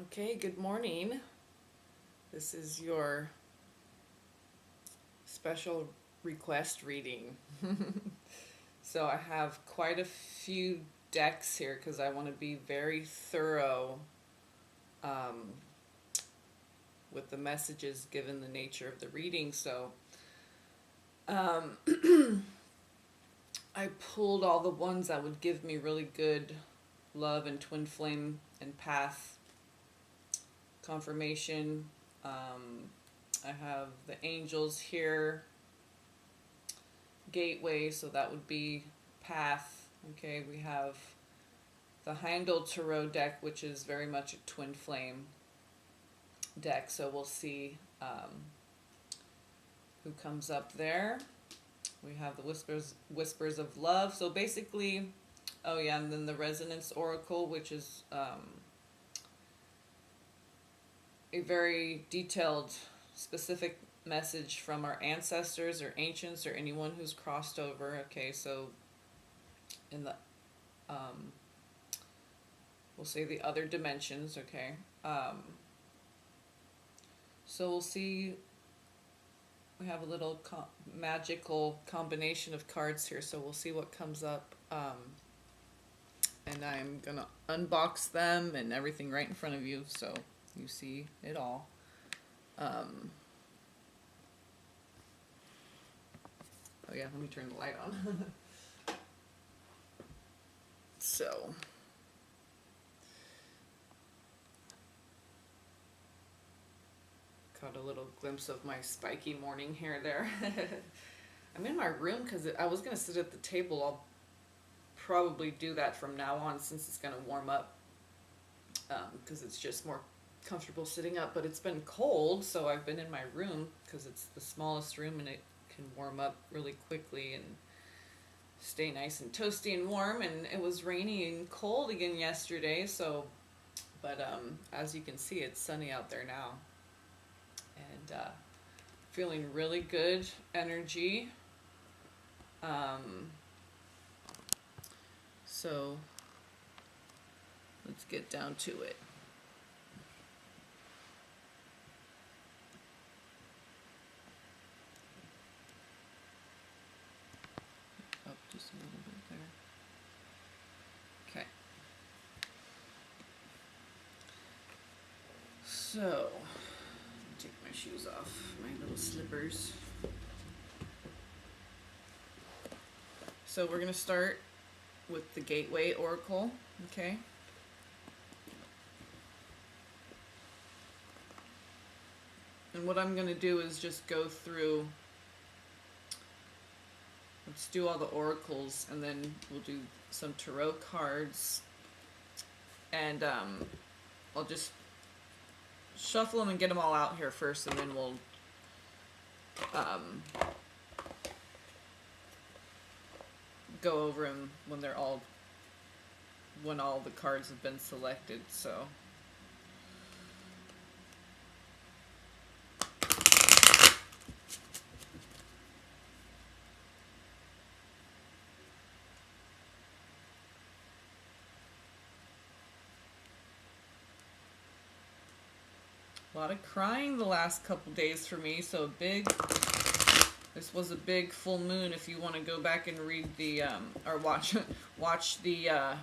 Okay, good morning. This is your special request reading. So I have quite a few decks here because I want to be very thorough um, with the messages given the nature of the reading. So um, I pulled all the ones that would give me really good love and twin flame and path confirmation. I have the angels here, gateway, so that would be path. Okay, we have the Heimdall Tarot deck, which is very much a twin flame deck, so we'll see who comes up there. We have the whispers of love. So basically, oh yeah, and then the resonance oracle, which is a very detailed, specific message from our ancestors or ancients or anyone who's crossed over. Okay, so in the we'll say the other dimensions. Okay, so we'll see. We have a little magical combination of cards here, so we'll see what comes up. And I'm gonna unbox them and everything right in front of you, so you see it all. Oh yeah, let me turn the light on. So caught a little glimpse of my spiky morning hair there. I'm in my room because I was gonna sit at the table. I'll probably do that from now on since it's gonna warm up, because it's just more comfortable sitting up. But it's been cold, so I've been in my room because it's the smallest room and it can warm up really quickly and stay nice and toasty and warm. And it was rainy and cold again yesterday, so but as you can see, it's sunny out there now, and feeling really good energy. So let's get down to it. Up just a little bit there. Okay. So, take my shoes off, my little slippers. So we're going to start with the Gateway Oracle, okay? And what I'm going to do is just go through, let's do all the oracles, and then we'll do some tarot cards. And I'll just shuffle them and get them all out here first, and then we'll go over them when all the cards have been selected. So a lot of crying the last couple days for me, so this was a big full moon. If you want to go back and read the or watch the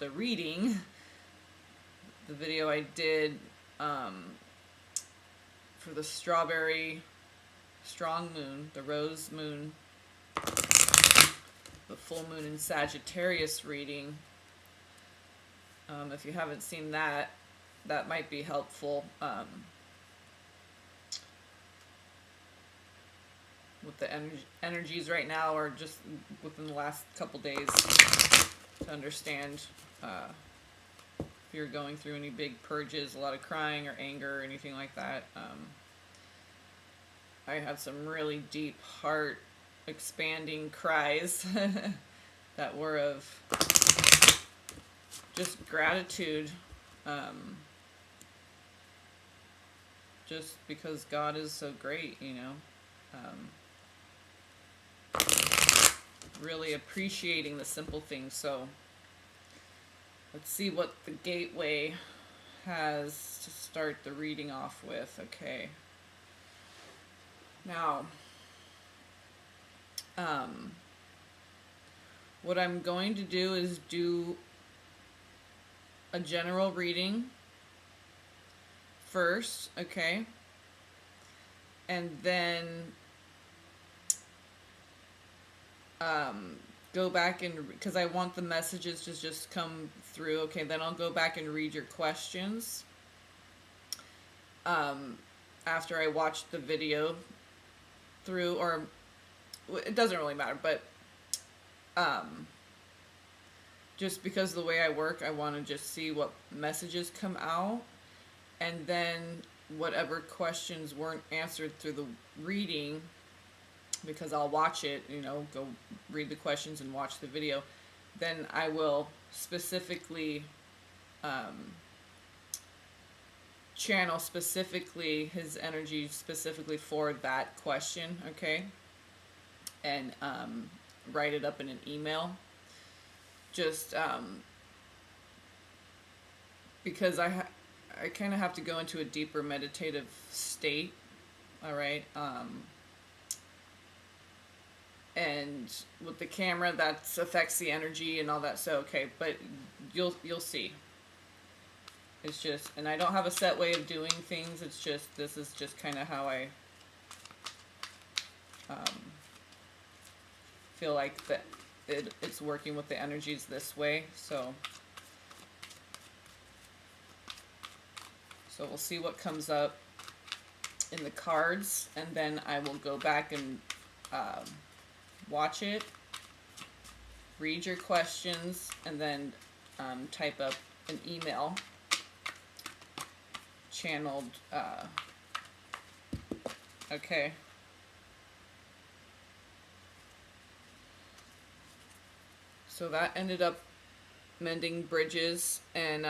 reading, the video I did for the strawberry strong moon, the rose moon, the full moon in Sagittarius reading. If you haven't seen that, that might be helpful. With the energies right now, or just within the last couple days, to understand if you're going through any big purges, a lot of crying or anger or anything like that. I had some really deep heart expanding cries that were of just gratitude, just because God is so great, you know. Really appreciating the simple things. So let's see what the Gateway has to start the reading off with. Okay. Now, what I'm going to do is do a general reading first, okay? And then go back and, because I want the messages to just come through, okay? Then I'll go back and read your questions after I watch the video through, or it doesn't really matter, but just because of the way I work, I want to just see what messages come out, and then whatever questions weren't answered through the reading, because I'll watch it, you know, go read the questions and watch the video, then I will specifically channel specifically his energy specifically for that question, okay? And write it up in an email. Just because I kind of have to go into a deeper meditative state, all right? And with the camera, that affects the energy and all that. So okay, but you'll see. It's just, and I don't have a set way of doing things. It's just, this is just kind of how I feel like that it's working with the energies this way. So we'll see what comes up in the cards, and then I will go back and watch it, read your questions, and then type up an email channeled. Okay. So that ended up mending bridges, and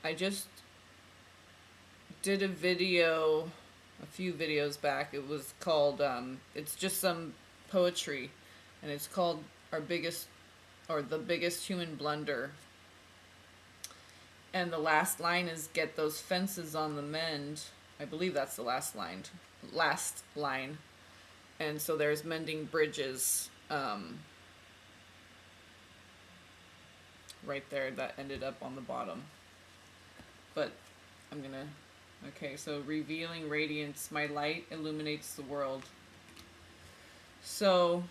I just did a video a few videos back. It was called, it's just some poetry, and it's called The Biggest Human Blunder. And the last line is, get those fences on the mend. I believe that's the last line. And so there's mending bridges right there that ended up on the bottom. But I'm gonna, okay, so revealing radiance, my light illuminates the world. So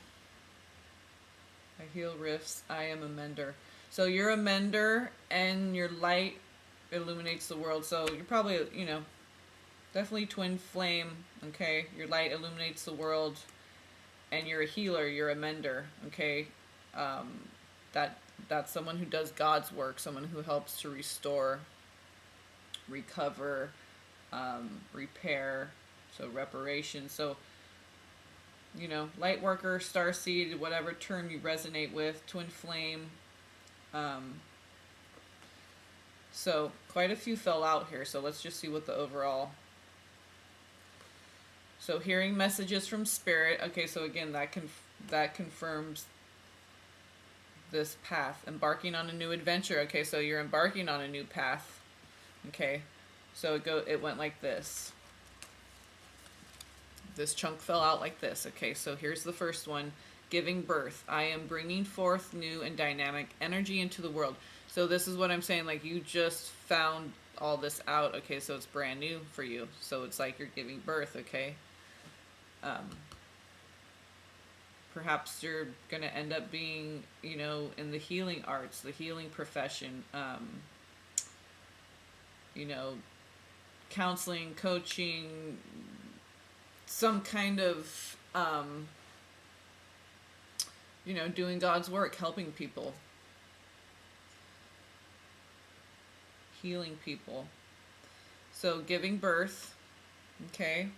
I heal rifts, I am a mender. So you're a mender, and your light illuminates the world. So you're probably, you know, definitely twin flame, okay? Your light illuminates the world, and you're a healer, you're a mender, okay? That's someone who does God's work, someone who helps to restore, recover, repair, so reparation. So, you know, light worker, starseed, whatever term you resonate with, twin flame. So quite a few fell out here, so let's just see what the overall. So hearing messages from spirit. Okay, so again, that confirms this path. Embarking on a new adventure. Okay, so you're embarking on a new path. Okay, so it went like this. This chunk fell out like this. Okay, so here's the first one. Giving birth. I am bringing forth new and dynamic energy into the world. So this is what I'm saying, like, you just found all this out. Okay, so it's brand new for you. So it's like you're giving birth, okay? Perhaps you're going to end up being, you know, in the healing arts, the healing profession, you know, counseling, coaching, some kind of, you know, doing God's work, helping people, healing people. So giving birth, okay.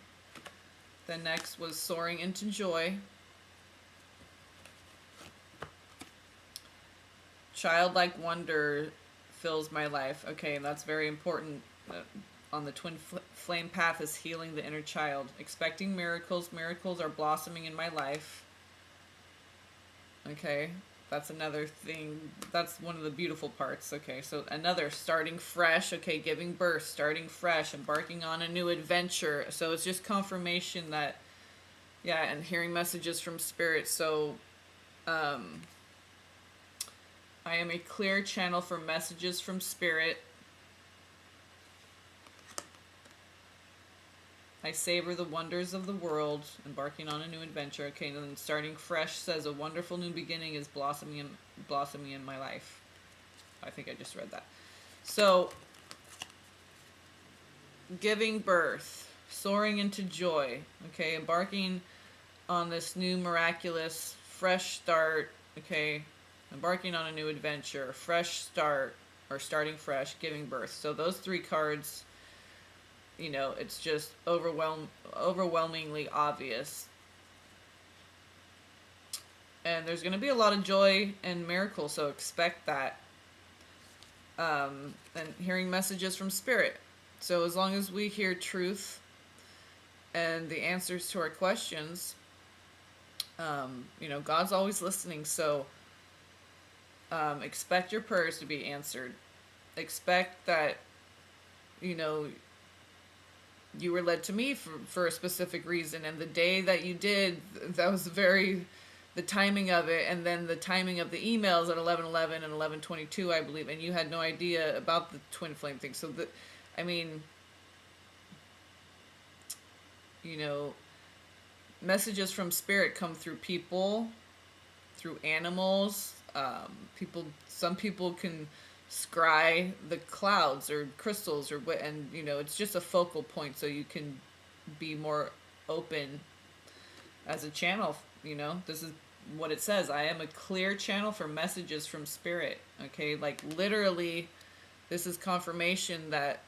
Then next was soaring into joy. Childlike wonder fills my life. Okay, and that's very important. On the twin flame path is healing the inner child. Expecting miracles. Miracles are blossoming in my life. Okay. That's another thing. That's one of the beautiful parts. Okay, so another, starting fresh. Okay, giving birth, starting fresh, embarking on a new adventure. So it's just confirmation that, yeah, and hearing messages from spirit. So I am a clear channel for messages from spirit. I savor the wonders of the world, embarking on a new adventure. Okay, and then starting fresh says a wonderful new beginning is blossoming in my life. I think I just read that. So, giving birth, soaring into joy. Okay, embarking on this new miraculous fresh start. Okay, embarking on a new adventure, fresh start, or starting fresh, giving birth. So those three cards, you know, it's just overwhelmingly obvious. And there's going to be a lot of joy and miracles, so expect that. And hearing messages from spirit. So as long as we hear truth and the answers to our questions, you know, God's always listening. So expect your prayers to be answered. Expect that, you know, you were led to me for a specific reason, and the day that you did, that was the timing of it, and then the timing of the emails at 11:11 and 11:22, I believe, and you had no idea about the twin flame thing. So I mean, you know, messages from spirit come through people, through animals. Some people can scry the clouds or crystals or what, and you know, it's just a focal point, so you can be more open as a channel. You know, this is what it says. I am a clear channel for messages from spirit. Okay, like literally, this is confirmation that,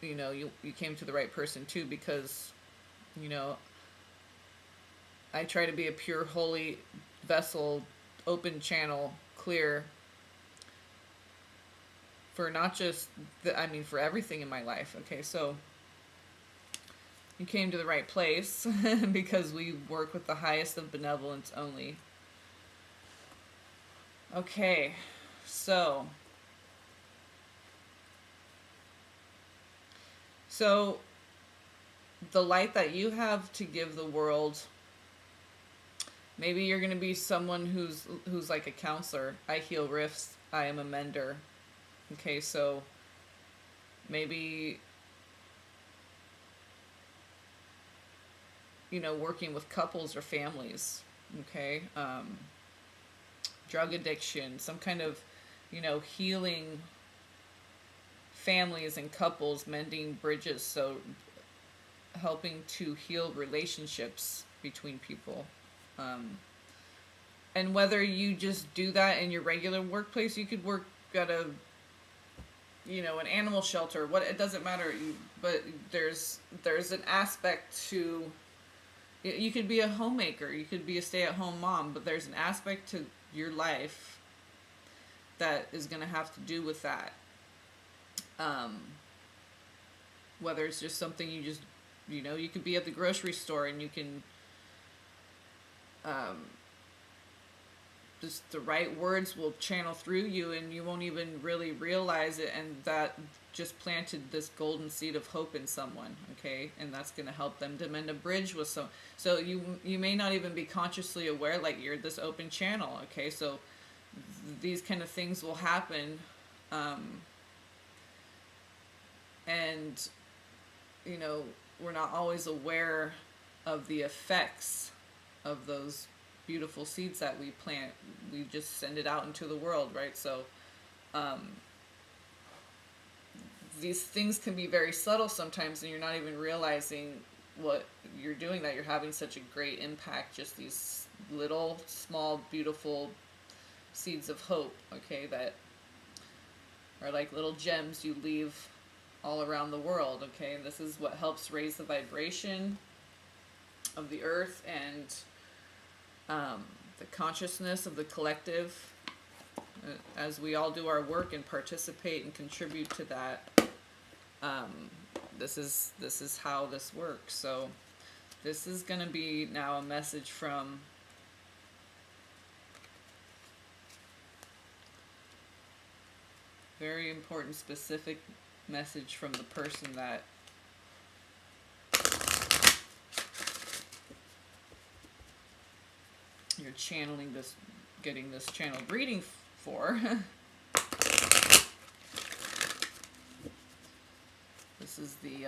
you know, you came to the right person too, because, you know, I try to be a pure, holy vessel, open channel, clear, for not just for everything in my life. Okay, so you came to the right place because we work with the highest of benevolence only. Okay, so the light that you have to give the world, maybe you're going to be someone who's like a counselor. I heal rifts. I am a mender. Okay, so maybe, you know, working with couples or families. Okay, drug addiction, some kind of, you know, healing families and couples, mending bridges, so helping to heal relationships between people. And whether you just do that in your regular workplace, you could work at a, you know, an animal shelter, what, it doesn't matter, but there's an aspect to, you could be a homemaker, you could be a stay-at-home mom, but there's an aspect to your life that is going to have to do with that. Whether it's just something you just, you know, you could be at the grocery store and you can, just the right words will channel through you and you won't even really realize it, and that just planted this golden seed of hope in someone. Okay, and that's going to help them to mend a bridge with some, so you may not even be consciously aware, like, you're this open channel. Okay, so these kind of things will happen, and you know, we're not always aware of the effects of those beautiful seeds that we plant. We just send it out into the world, right? So these things can be very subtle sometimes, and you're not even realizing what you're doing, that you're having such a great impact. Just these little, small, beautiful seeds of hope, okay, that are like little gems you leave all around the world. Okay, and this is what helps raise the vibration of the earth and the consciousness of the collective, as we all do our work and participate and contribute to that. This is how this works. So this is going to be now a message from Very important, specific message from the person that you're channeling this, getting this channeled reading for. This is the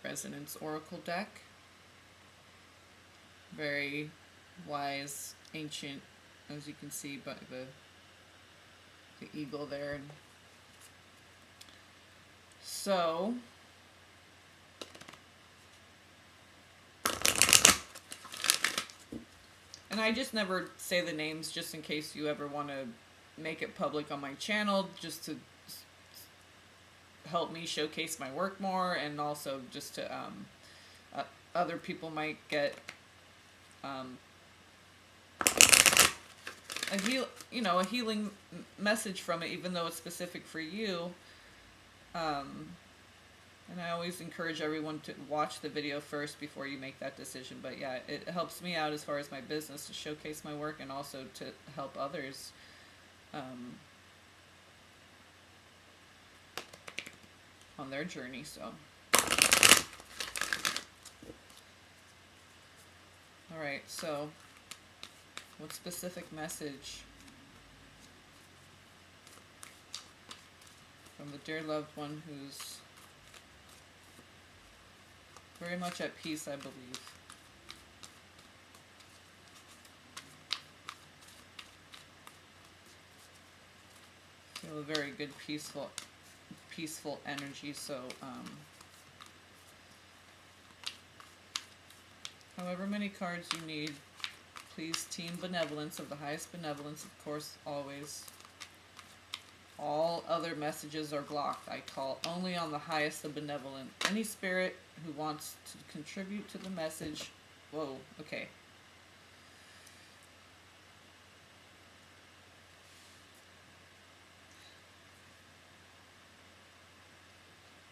Resonance Oracle deck. Very wise, ancient, as you can see, but the eagle there. And so, and I just never say the names just in case you ever want to make it public on my channel, just to help me showcase my work more, and also just to other people might get a healing message from it, even though it's specific for you. And I always encourage everyone to watch the video first before you make that decision. But yeah, it helps me out as far as my business to showcase my work, and also to help others on their journey. So, all right, so what specific message from the dear loved one who's very much at peace, I believe? Feel a very good peaceful energy. So however many cards you need, please, team benevolence, of the highest benevolence, of course, always. All other messages are blocked. I call only on the highest of benevolent. Any spirit who wants to contribute to the message. Whoa, okay.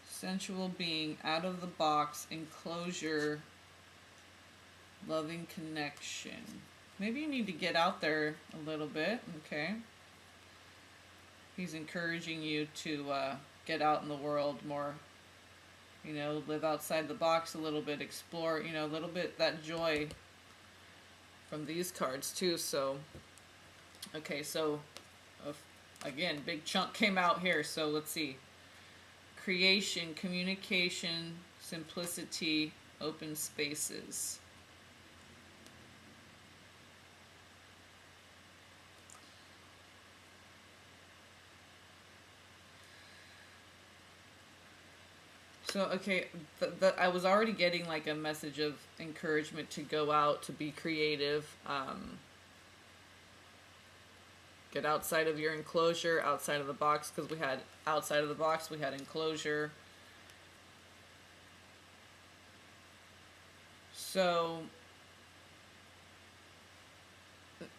Sensual being, out of the box, enclosure, loving connection. Maybe you need to get out there a little bit, okay? He's encouraging you to get out in the world more, live outside the box a little bit, explore, a little bit, that joy from these cards too. So, okay, so again, big chunk came out here. So let's see. Creation, communication, simplicity, open spaces. So, okay, I was already getting like a message of encouragement to go out, to be creative, get outside of your enclosure, outside of the box, because we had outside of the box, we had enclosure. So,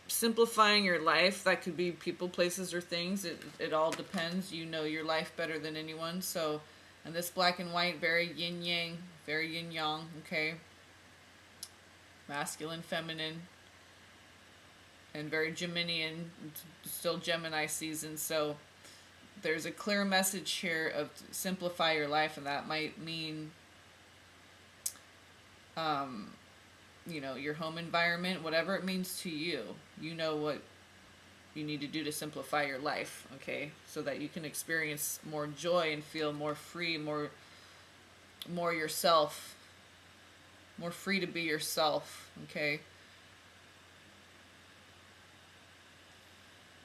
simplifying your life, that could be people, places, or things. It all depends. You know your life better than anyone. So, and this black and white, very yin-yang, very yin-yang, okay? Masculine, feminine, and very Geminian, still Gemini season. So there's a clear message here of simplify your life, and that might mean, your home environment, whatever it means to you. You know what you need to do to simplify your life, okay, so that you can experience more joy and feel more free, more yourself, more free to be yourself, okay?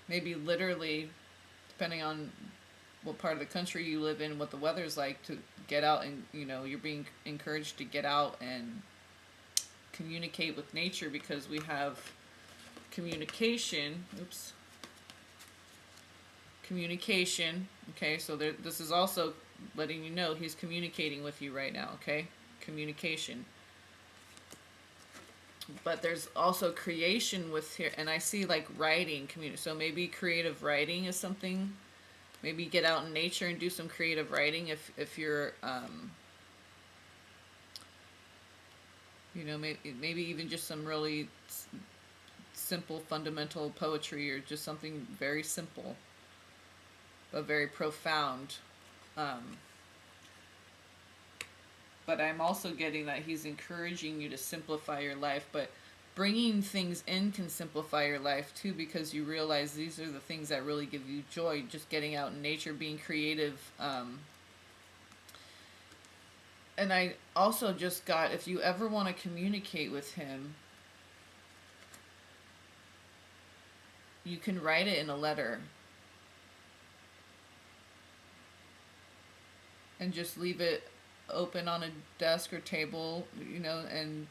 Maybe literally, depending on what part of the country you live in, what the weather's like, to get out and, you're being encouraged to get out and communicate with nature, because we have communication. Communication, okay, so this is also letting you know he's communicating with you right now, okay? Communication. But there's also creation with here, and I see like writing, so maybe creative writing is something. Maybe get out in nature and do some creative writing if you're, maybe even just some really simple fundamental poetry or just something very simple but very profound. But I'm also getting that he's encouraging you to simplify your life, but bringing things in can simplify your life too, because you realize these are the things that really give you joy. Just getting out in nature, being creative. And I also just got, if you ever want to communicate with him, you can write it in a letter and just leave it open on a desk or table, you know, and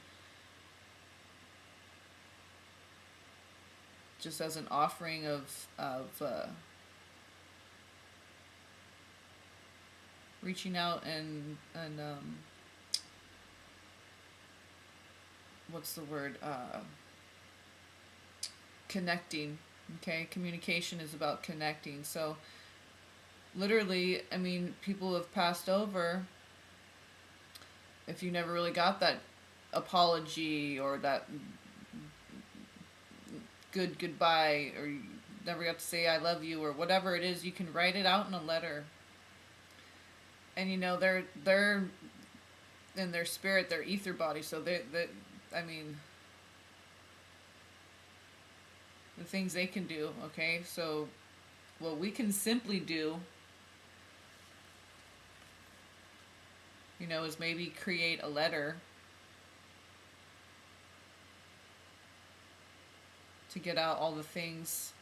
just as an offering of reaching out and what's the word, connecting. Okay, communication is about connecting. So literally, I mean, people have passed over. If you never really got that apology or that goodbye, or you never got to say I love you or whatever it is, you can write it out in a letter. And you know, they're in their spirit, their ether body, so they I mean, the things they can do, okay? So what we can simply do, you know, is maybe create a letter to get out all the things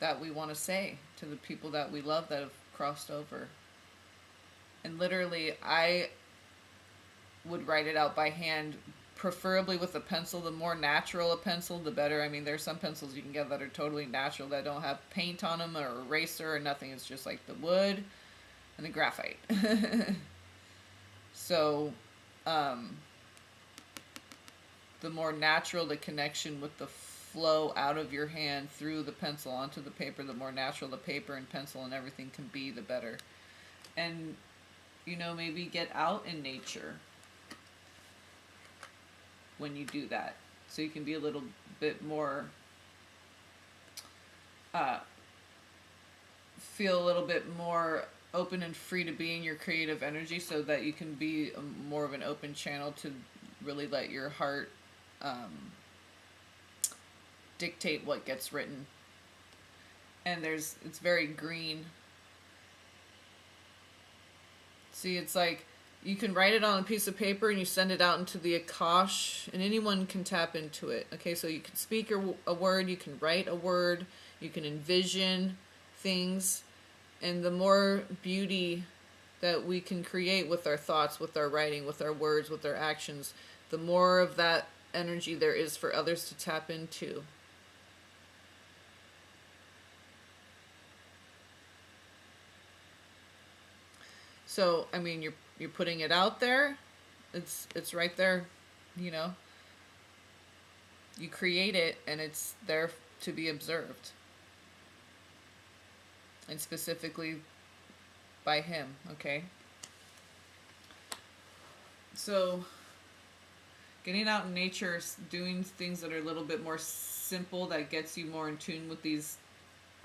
that we want to say to the people that we love that have crossed over. And literally, I would write it out by hand, preferably with a pencil. The more natural a pencil, the better. I mean, there's some pencils you can get that are totally natural, that don't have paint on them or eraser or nothing. It's just like the wood and the graphite. So, the more natural the connection with the flow out of your hand through the pencil onto the paper, the more natural the paper and pencil and everything can be, the better. And, you know, maybe get out in nature when you do that, so you can be a little bit more, feel a little bit more open and free to be in your creative energy, so that you can be more of an open channel to really let your heart dictate what gets written. And it's very green. See, it's like you can write it on a piece of paper and you send it out into the Akash, and anyone can tap into it. Okay, so you can speak a word, you can write a word, you can envision things, and the more beauty that we can create with our thoughts, with our writing, with our words, with our actions, the more of that energy there is for others to tap into. So, I mean, you're putting it out there. It's right there, you know. You create it, and it's there to be observed. And specifically by him, okay? So, getting out in nature, doing things that are a little bit more simple, that gets you more in tune with these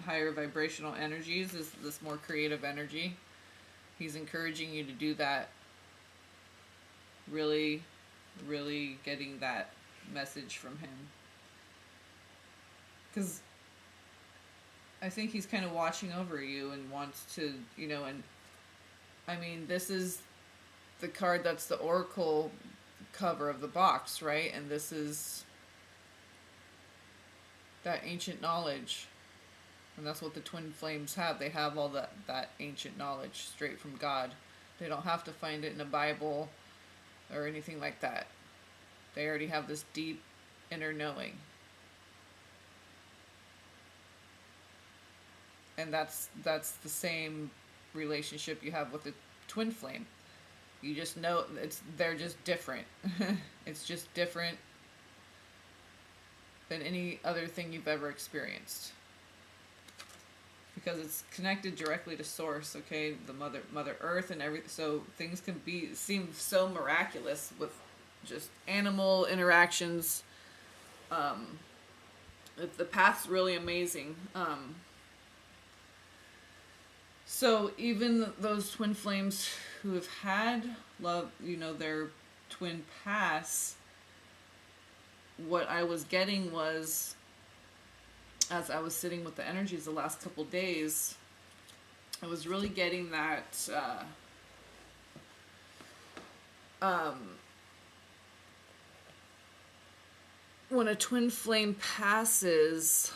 higher vibrational energies, is this more creative energy. He's encouraging you to do that. Really, really getting that message from him. Because I think he's kind of watching over you and wants to, you know, and I mean, this is the card that's the oracle cover of the box, right? And this is that ancient knowledge. And that's what the twin flames have. They have all that ancient knowledge straight from God. They don't have to find it in a Bible or anything like that. They already have this deep inner knowing. And that's the same relationship you have with the twin flame. You just know they're just different. It's just different than any other thing you've ever experienced. Because it's connected directly to source, okay? The Mother Earth and everything. So things can seem so miraculous with just animal interactions. The path's really amazing. So even those twin flames who have had love, their twin pass, what I was getting was, as I was sitting with the energies the last couple days, I was really getting that when a twin flame passes,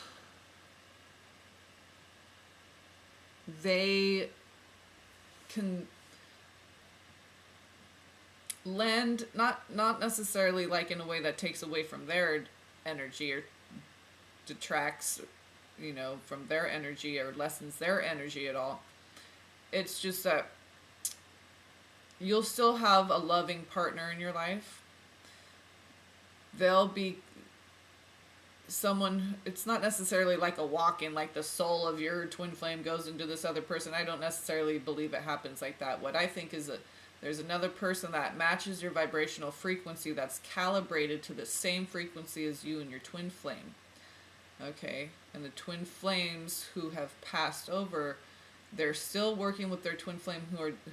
they can lend, not necessarily like in a way that takes away from their energy or detracts, from their energy or lessens their energy at all. It's just that you'll still have a loving partner in your life. They'll be someone, it's not necessarily like a walk-in, like the soul of your twin flame goes into this other person. I don't necessarily believe it happens like that. What I think is that there's another person that matches your vibrational frequency, that's calibrated to the same frequency as you and your twin flame. Okay, and the twin flames who have passed over, they're still working with their twin flame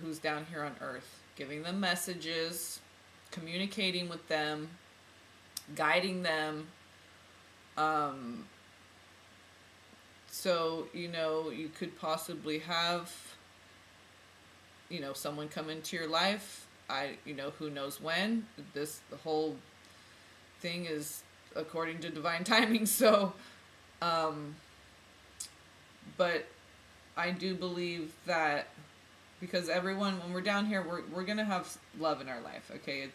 who's down here on Earth, giving them messages, communicating with them, guiding them. So, you could possibly have, someone come into your life. Who knows when. The whole thing is according to divine timing. So, but I do believe that, because everyone, when we're down here, we're gonna have love in our life. Okay,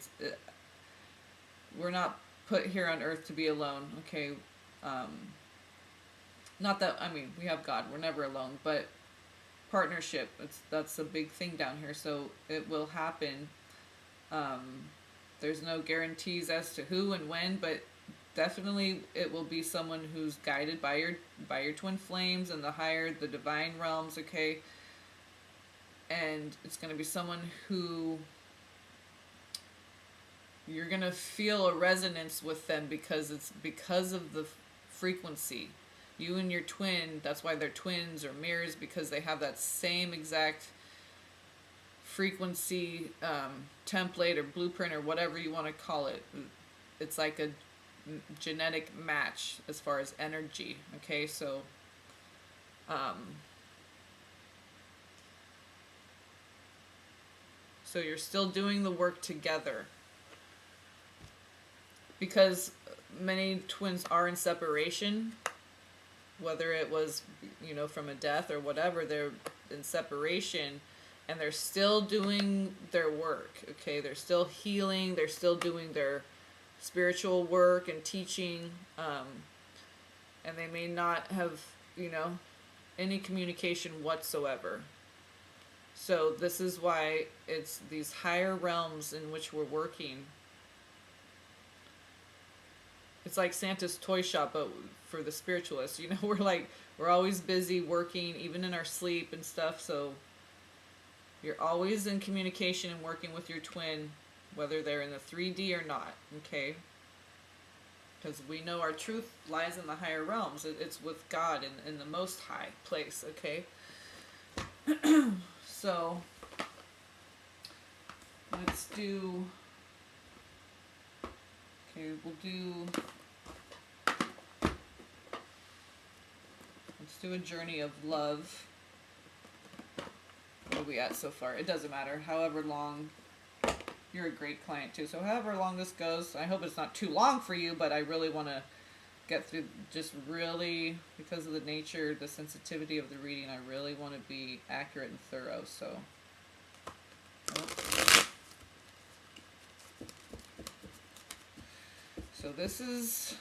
we're not put here on earth to be alone. Okay, not that, we have God, we're never alone, but partnership, that's a big thing down here. So it will happen. There's no guarantees as to who and when, but definitely it will be someone who's guided by your twin flames and the divine realms. Okay, and it's going to be someone who you're going to feel a resonance with them, because it's because of the frequency. You and your twin, that's why they're twins or mirrors, because they have that same exact frequency, template or blueprint or whatever you want to call it. It's like a genetic match as far as energy. Okay, so so you're still doing the work together, because many twins are in separation, whether it was, from a death or whatever. They're in separation and they're still doing their work. Okay, they're still healing, they're still doing their spiritual work and teaching, and they may not have, any communication whatsoever. So this is why it's these higher realms in which we're working. It's like Santa's toy shop, but for the spiritualists. We're always busy working, even in our sleep and stuff. So you're always in communication and working with your twin, whether they're in the 3D or not. Okay, because we know our truth lies in the higher realms. It's with God in the most high place. Okay. So let's do, let's do a journey of love. What are we at so far? It doesn't matter. However long, you're a great client too. So however long this goes, I hope it's not too long for you, but I really want to get through, just really, because of the nature, the sensitivity of the reading, I really want to be accurate and thorough. So this is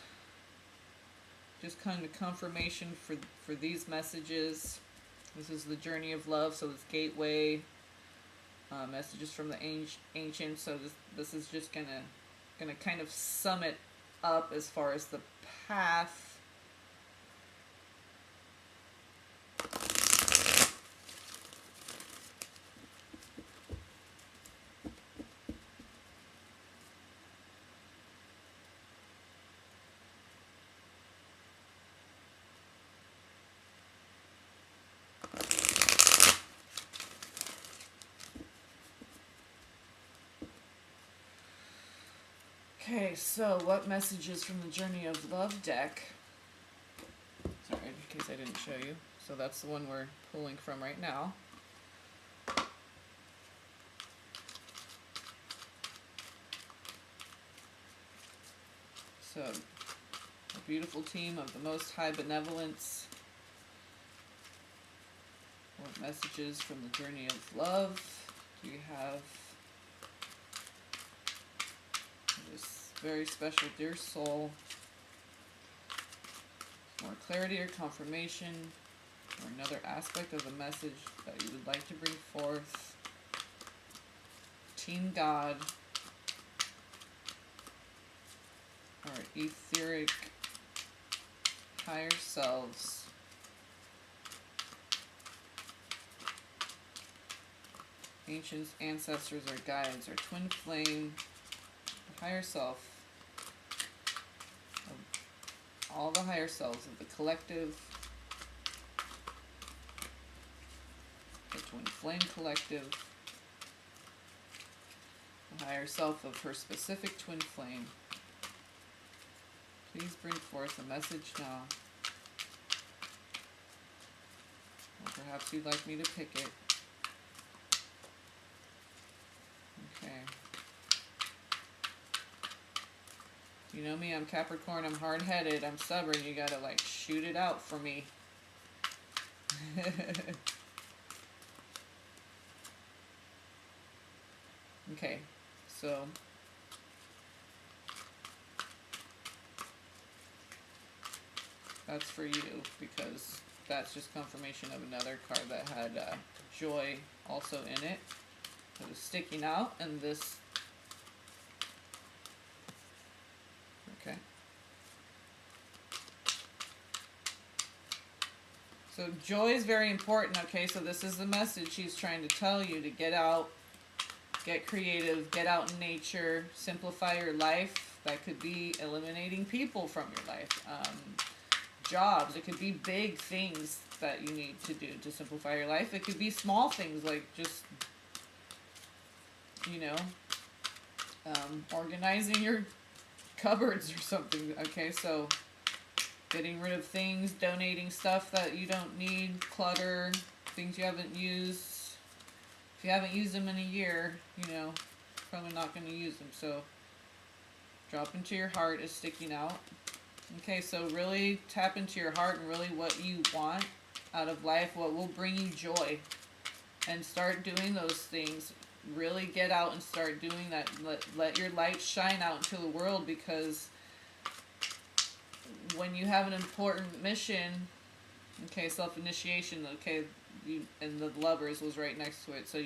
just kind of confirmation for these messages. This is the journey of love. So this gateway, messages from the ancients. So this is just gonna kind of sum it up as far as the path. Okay, so what messages from the Journey of Love deck? Sorry, in case I didn't show you. So that's the one we're pulling from right now. So, a beautiful team of the Most High Benevolence. What messages from the Journey of Love do you have? This very special dear soul. More clarity or confirmation, or another aspect of the message that you would like to bring forth. Team God, or etheric higher selves. Ancients, ancestors, or guides, or twin flame, higher self. All the higher selves of the collective, the twin flame collective, the higher self of her specific twin flame. Please bring forth a message now. Or perhaps you'd like me to pick it. Okay. You know me, I'm Capricorn, I'm hard-headed, I'm stubborn, you gotta like shoot it out for me. Okay, so that's for you, because that's just confirmation of another card that had joy also in it. It was sticking out, and this. Okay. So joy is very important, okay? So this is the message he's trying to tell you, to get out, get creative, get out in nature, simplify your life. That could be eliminating people from your life. Jobs, it could be big things that you need to do to simplify your life. It could be small things like just, you know, organizing your cupboards or something. Okay, so getting rid of things, donating stuff that you don't need, clutter, things you haven't used. If you haven't used them in a year, you know, probably not going to use them. So drop into your heart is sticking out. Okay, so really tap into your heart and really what you want out of life, what will bring you joy, and start doing those things. Really get out and start doing that. Let your light shine out into the world, because when you have an important mission, okay, self-initiation, okay, you, and the lovers was right next to it, so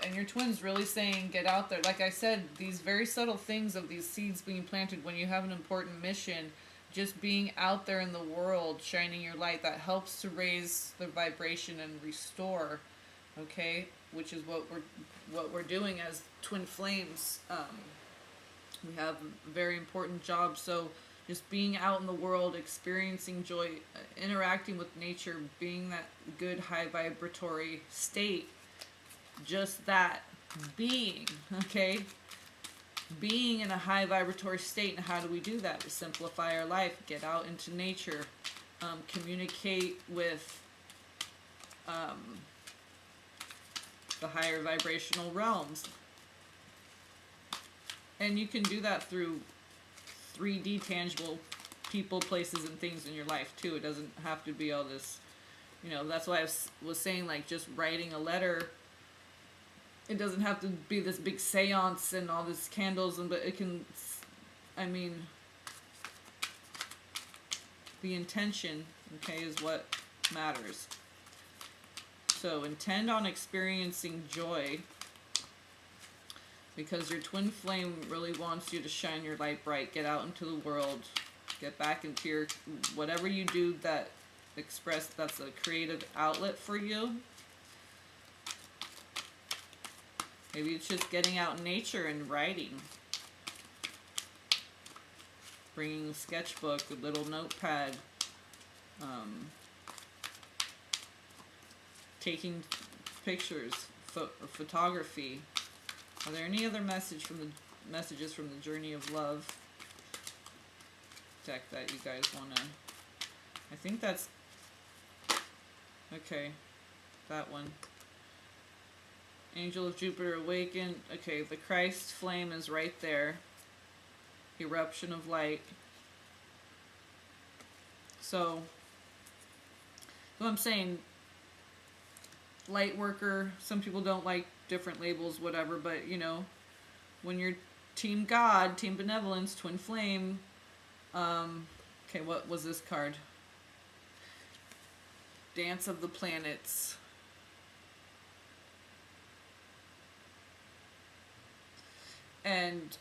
and your twin's really saying, get out there. Like I said, these very subtle things of these seeds being planted when you have an important mission, just being out there in the world, shining your light, that helps to raise the vibration and restore, okay, which is what we're doing as twin flames. We have a very important job, so just being out in the world, experiencing joy, interacting with nature, being that good high vibratory state, just that, being, okay? Being in a high vibratory state. And how do we do that? We simplify our life, get out into nature, communicate with the higher vibrational realms. And you can do that through 3D tangible people, places, and things in your life too. It doesn't have to be all this, you know, that's why I was saying, like, just writing a letter. It doesn't have to be this big seance and all these candles, but it can, I mean, the intention, okay, is what matters. So intend on experiencing joy, because your twin flame really wants you to shine your light bright, get out into the world, get back into your, whatever you do that that's a creative outlet for you. Maybe it's just getting out in nature and writing. Bringing a sketchbook, a little notepad. Taking pictures, photography. Are there any other message from messages from the Journey of Love deck that you guys want to... I think that's... Okay, that one. Angel of Jupiter Awakened. Okay, the Christ flame is right there. Eruption of light. So, what I'm saying, light worker, some people don't like different labels, whatever, but you know, when you're Team God, Team Benevolence, Twin Flame, okay, what was this card? Dance of the Planets. And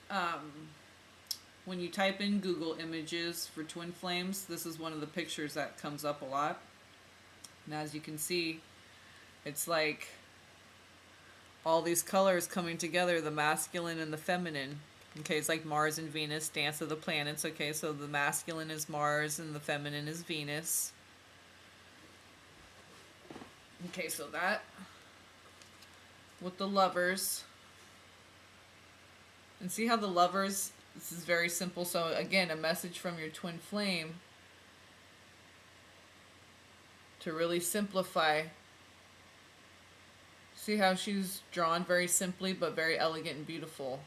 when you type in Google images for twin flames, this is one of the pictures that comes up a lot. And as you can see, it's like all these colors coming together, the masculine and the feminine. Okay, it's like Mars and Venus, Dance of the Planets. Okay, so the masculine is Mars and the feminine is Venus. Okay, so that with the Lovers. And see how the Lovers, this is very simple. So again, a message from your twin flame to really simplify. See how she's drawn very simply but very elegant and beautiful.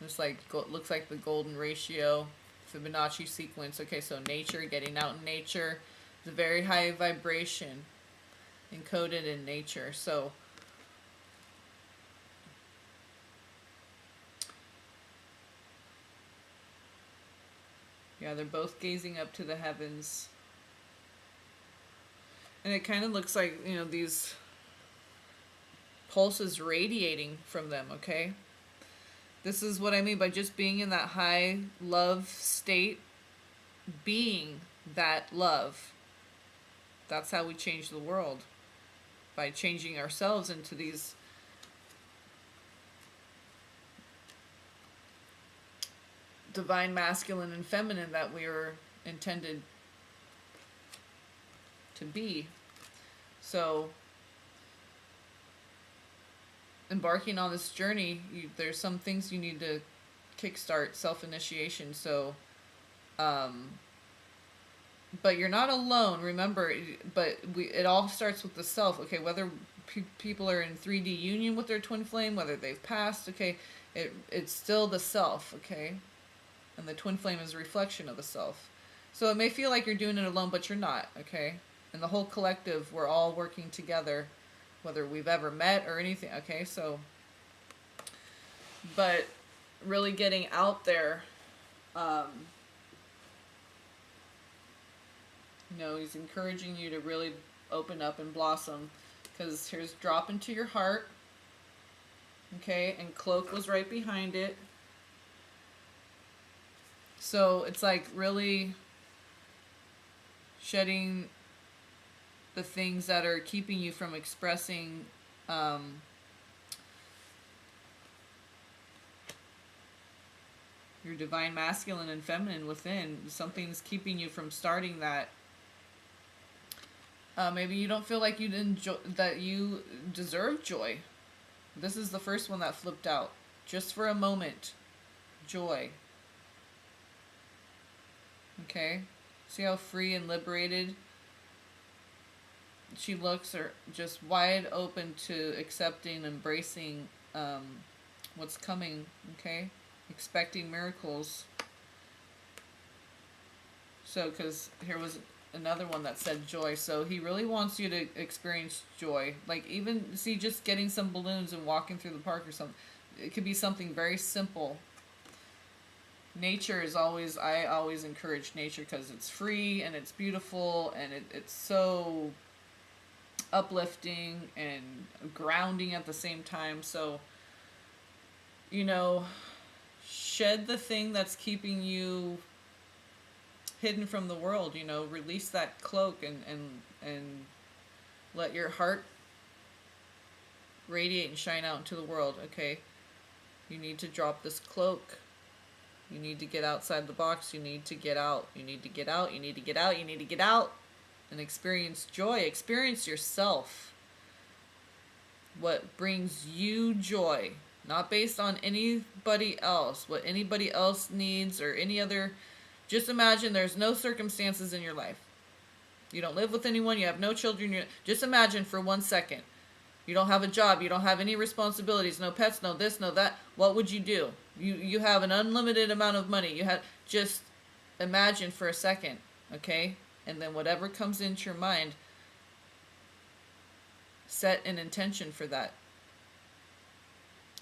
Just like, looks like the golden ratio, Fibonacci sequence. Okay, so nature, getting out in nature. It's a very high vibration encoded in nature. So yeah, they're both gazing up to the heavens. And it kind of looks like, you know, these pulses radiating from them, okay? This is what I mean by just being in that high love state, being that love. That's how we change the world, by changing ourselves into these divine masculine and feminine that we are intended to be. So embarking on this journey, there's some things you need to kickstart self-initiation. So but you're not alone, remember. But it all starts with the self. Okay, whether people are in 3D union with their twin flame, whether they've passed, okay, it's still the self. Okay, and the twin flame is a reflection of the self. So it may feel like you're doing it alone, but you're not. Okay, and the whole collective, we're all working together, whether we've ever met or anything. Okay, so, but really getting out there, you know, he's encouraging you to really open up and blossom, because here's drop into your heart. Okay, and cloak was right behind it. So it's like really shedding the things that are keeping you from expressing your divine masculine and feminine within. Something's keeping you from starting that. Maybe you don't feel like you that you deserve joy. This is the first one that flipped out. Just for a moment, joy. Okay, see how free and liberated she looks, or just wide open to accepting, embracing what's coming. Okay, expecting miracles. So, because here was another one that said joy. So he really wants you to experience joy. Like, even, see, just getting some balloons and walking through the park or something. It could be something very simple. Nature is always, I always encourage nature because it's free and it's beautiful and it's so uplifting and grounding at the same time. So, you know, shed the thing that's keeping you hidden from the world, you know, release that cloak and let your heart radiate and shine out into the world. Okay, you need to drop this cloak. You need to get outside the box. You need to get out. You need to get out. You need to get out. You need to get out and experience joy. Experience yourself. What brings you joy. Not based on anybody else, what anybody else needs or any other. Just imagine there's no circumstances in your life. You don't live with anyone, you have no children. Just imagine for 1 second. You don't have a job, you don't have any responsibilities, no pets, no this, no that. What would you do? You have an unlimited amount of money. You have just imagine for a second, okay? And then whatever comes into your mind, set an intention for that.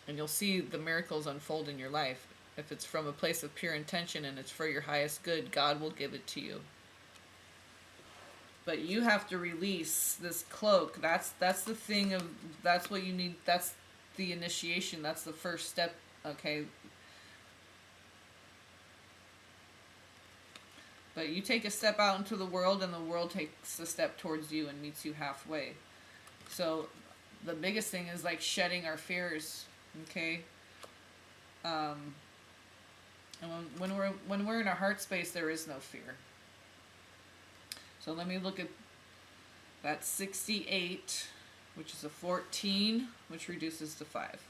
And you'll see the miracles unfold in your life. If it's from a place of pure intention and it's for your highest good, God will give it to you. But you have to release this cloak. That's the thing of, that's what you need. That's the initiation. That's the first step, okay? But you take a step out into the world and the world takes a step towards you and meets you halfway. So the biggest thing is like shedding our fears, okay? And when we're in our heart space, there is no fear. So let me look at that 68, which is a 14, which reduces to 5.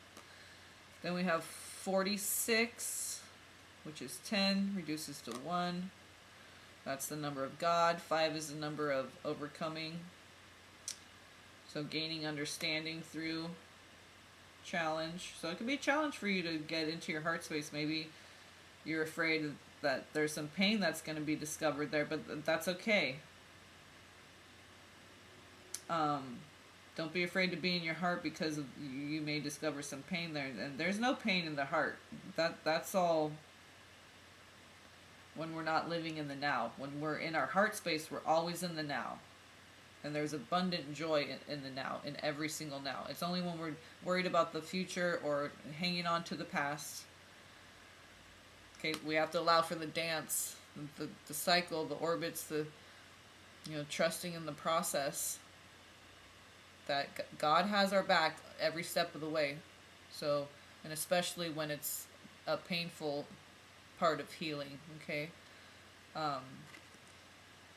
Then we have 46, which is 10, reduces to 1. That's the number of God. 5 is the number of overcoming. So gaining understanding through challenge. So it could be a challenge for you to get into your heart space. Maybe you're afraid that there's some pain that's going to be discovered there, but that's okay. Don't be afraid to be in your heart because you may discover some pain there. And there's no pain in the heart. That's all when we're not living in the now. When we're in our heart space, we're always in the now. And there's abundant joy in the now, in every single now. It's only when we're worried about the future or hanging on to the past. Okay, we have to allow for the dance, the cycle, the orbits, trusting in the process. That God has our back every step of the way. So, and especially when it's a painful part of healing, okay?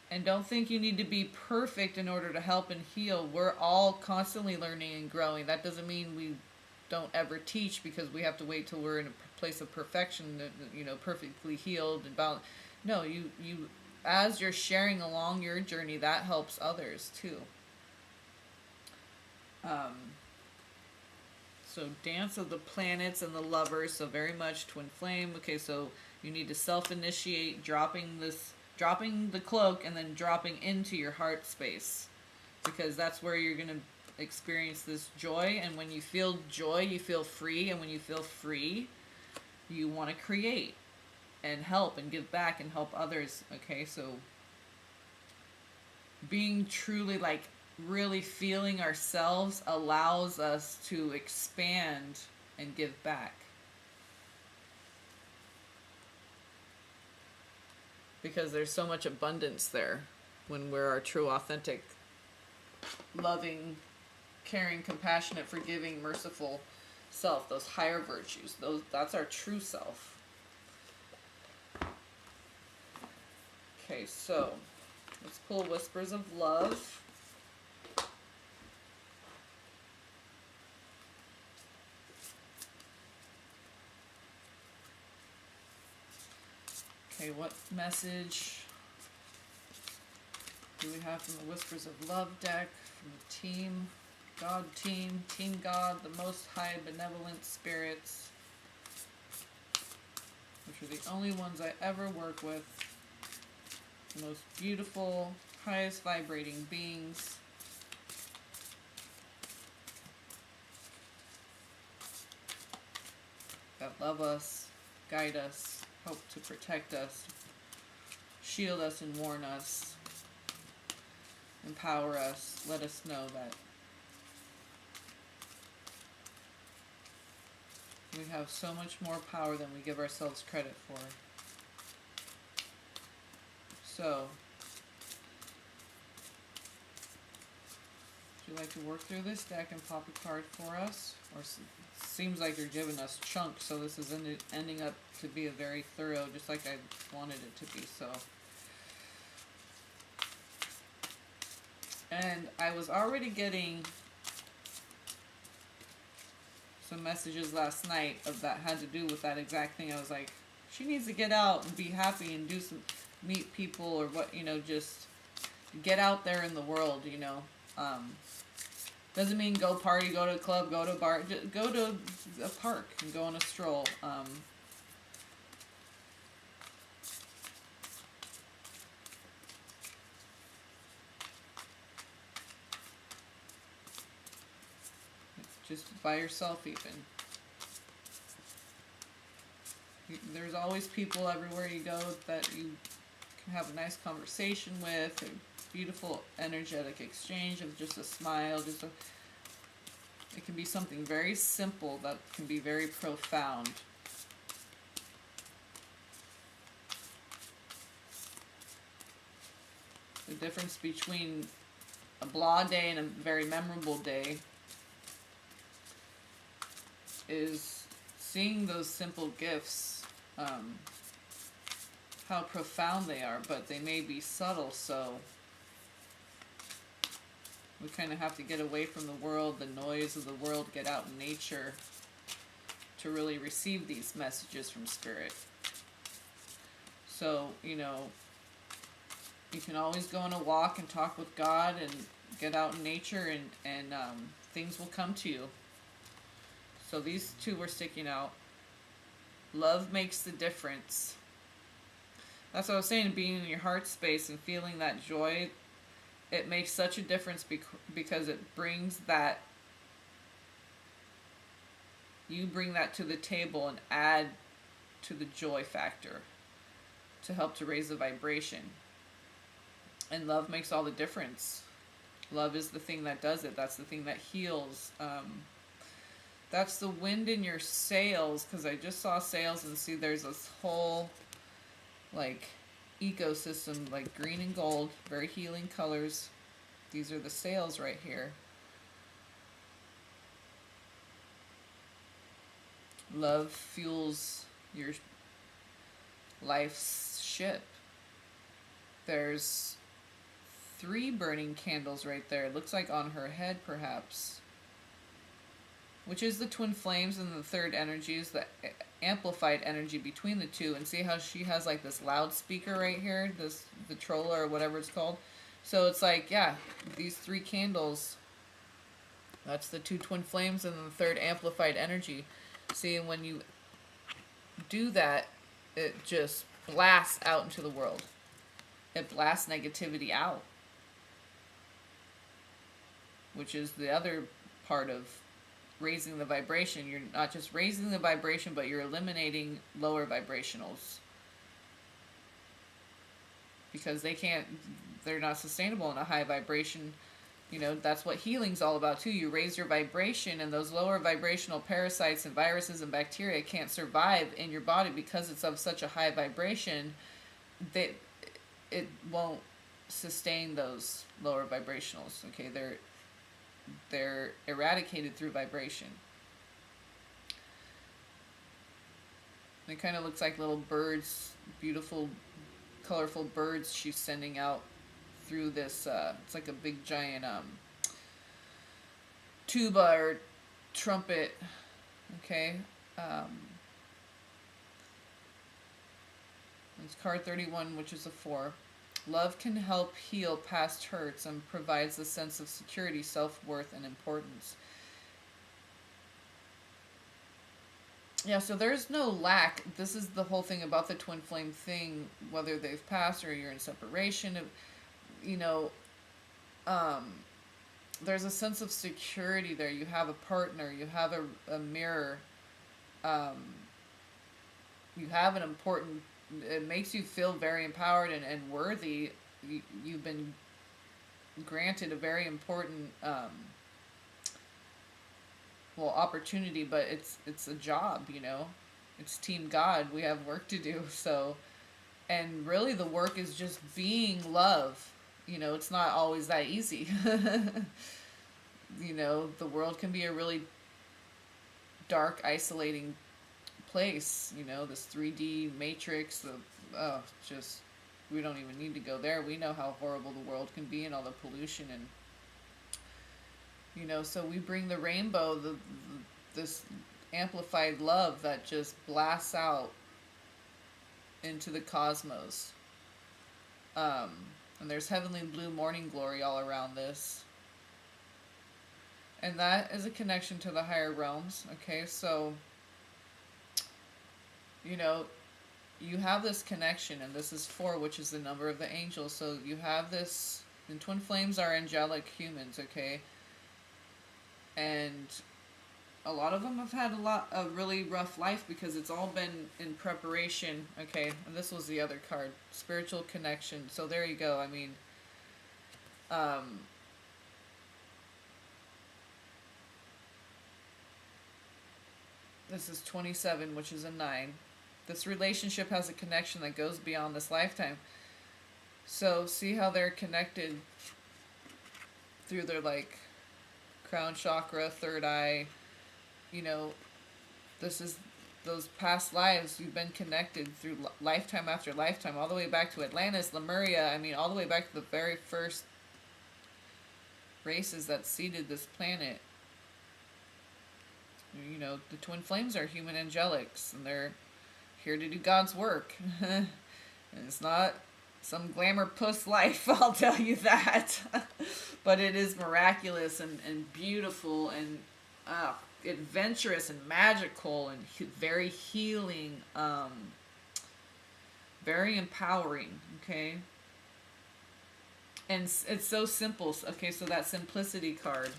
And don't think you need to be perfect in order to help and heal. We're all constantly learning and growing. That doesn't mean we don't ever teach because we have to wait till we're in a place of perfection, perfectly healed and balanced. No, you as you're sharing along your journey, that helps others too. So Dance of the Planets and the Lovers, so very much twin flame. Okay, so you need to self-initiate, dropping the cloak and then dropping into your heart space, because that's where you're going to experience this joy. And when you feel joy, you feel free, and when you feel free, you want to create and help and give back and help others. Okay, so being truly really feeling ourselves allows us to expand and give back. Because there's so much abundance there when we're our true, authentic, loving, caring, compassionate, forgiving, merciful self. Those higher virtues. That's our true self. Okay, so let's pull Whispers of Love. Okay, what message do we have from the Whispers of Love deck, from the team, Team God, the Most High Benevolent Spirits, which are the only ones I ever work with, the most beautiful, highest vibrating beings. That love us, guide us, help to protect us, shield us and warn us, empower us, let us know that we have so much more power than we give ourselves credit for. So, would you like to work through this deck and pop a card for us? Or seems like you're giving us chunks, so this is ending up to be a very thorough, just like I wanted it to be. So, and I was already getting some messages last night of that had to do with that exact thing. I was like, she needs to get out and be happy and do some, meet people or what, just get out there in the world, Doesn't mean go party, go to a club, go to a bar, just go to a park and go on a stroll. Just by yourself even. There's always people everywhere you go that you can have a nice conversation with, a beautiful energetic exchange of just a smile, it can be something very simple that can be very profound. The difference between a blah day and a very memorable day is seeing those simple gifts, how profound they are, but they may be subtle, so we kind of have to get away from the world, the noise of the world, get out in nature to really receive these messages from Spirit. So, you can always go on a walk and talk with God and get out in nature and things will come to you. So these two were sticking out. Love makes the difference. That's what I was saying, being in your heart space and feeling that joy, it makes such a difference because it brings that, you bring that to the table and add to the joy factor to help to raise the vibration. And love makes all the difference. Love is the thing that does it. That's the thing that heals. That's the wind in your sails, because I just saw sails and see there's this whole ecosystem, green and gold, very healing colors. These are the sails right here. Love fuels your life's ship. There's 3 burning candles right there. It looks like on her head perhaps, which is the twin flames, and the third energy is the amplified energy between the two. And see how she has this loudspeaker right here, this Vitrola or whatever it's called. So it's these 3 candles, that's the 2 twin flames and the third amplified energy. See, and when you do that, it just blasts out into the world. It blasts negativity out, which is the other part of raising the vibration. You're not just raising the vibration, but you're eliminating lower vibrationals, because they're not sustainable in a high vibration. That's what healing's all about too. You raise your vibration, and those lower vibrational parasites and viruses and bacteria can't survive in your body because it's of such a high vibration that it won't sustain those lower vibrationals. Okay, they're eradicated through vibration. It kind of looks like little birds, beautiful, colorful birds she's sending out through this, it's like a big giant tuba or trumpet. Okay. It's card 31, which is a 4. Love can help heal past hurts and provides a sense of security, self-worth, and importance. Yeah, so there's no lack. This is the whole thing about the twin flame thing, whether they've passed or you're in separation. There's a sense of security there. You have a partner. You have a mirror. You have an important... It makes you feel very empowered and worthy. You've been granted a very important opportunity, but it's a job, It's Team God. We have work to do. So, and really the work is just being love. It's not always that easy. The world can be a really dark, isolating place, this 3D matrix of we don't even need to go there. We know how horrible the world can be and all the pollution, and so we bring the rainbow, this amplified love that just blasts out into the cosmos. And there's heavenly blue morning glory all around this. And that is a connection to the higher realms. Okay, so, you know, you have this connection, and this is 4, which is the number of the angels. So you have this, and twin flames are angelic humans, okay? And a lot of them have had a really rough life because it's all been in preparation, okay? And this was the other card, spiritual connection. So there you go. I mean, this is 27, which is a 9. This relationship has a connection that goes beyond this lifetime. So see how they're connected through their, like, crown chakra, third eye. You know, this is those past lives. You've been connected through lifetime after lifetime, all the way back to Atlantis, Lemuria. I mean, all the way back to the very first races that seeded this planet. You know, the twin flames are human angelics, and they're here to do God's work. And it's not some glamour puss life, I'll tell you that. But it is miraculous and beautiful and adventurous and magical and very healing, very empowering, okay? And it's so simple. Okay, so that simplicity card.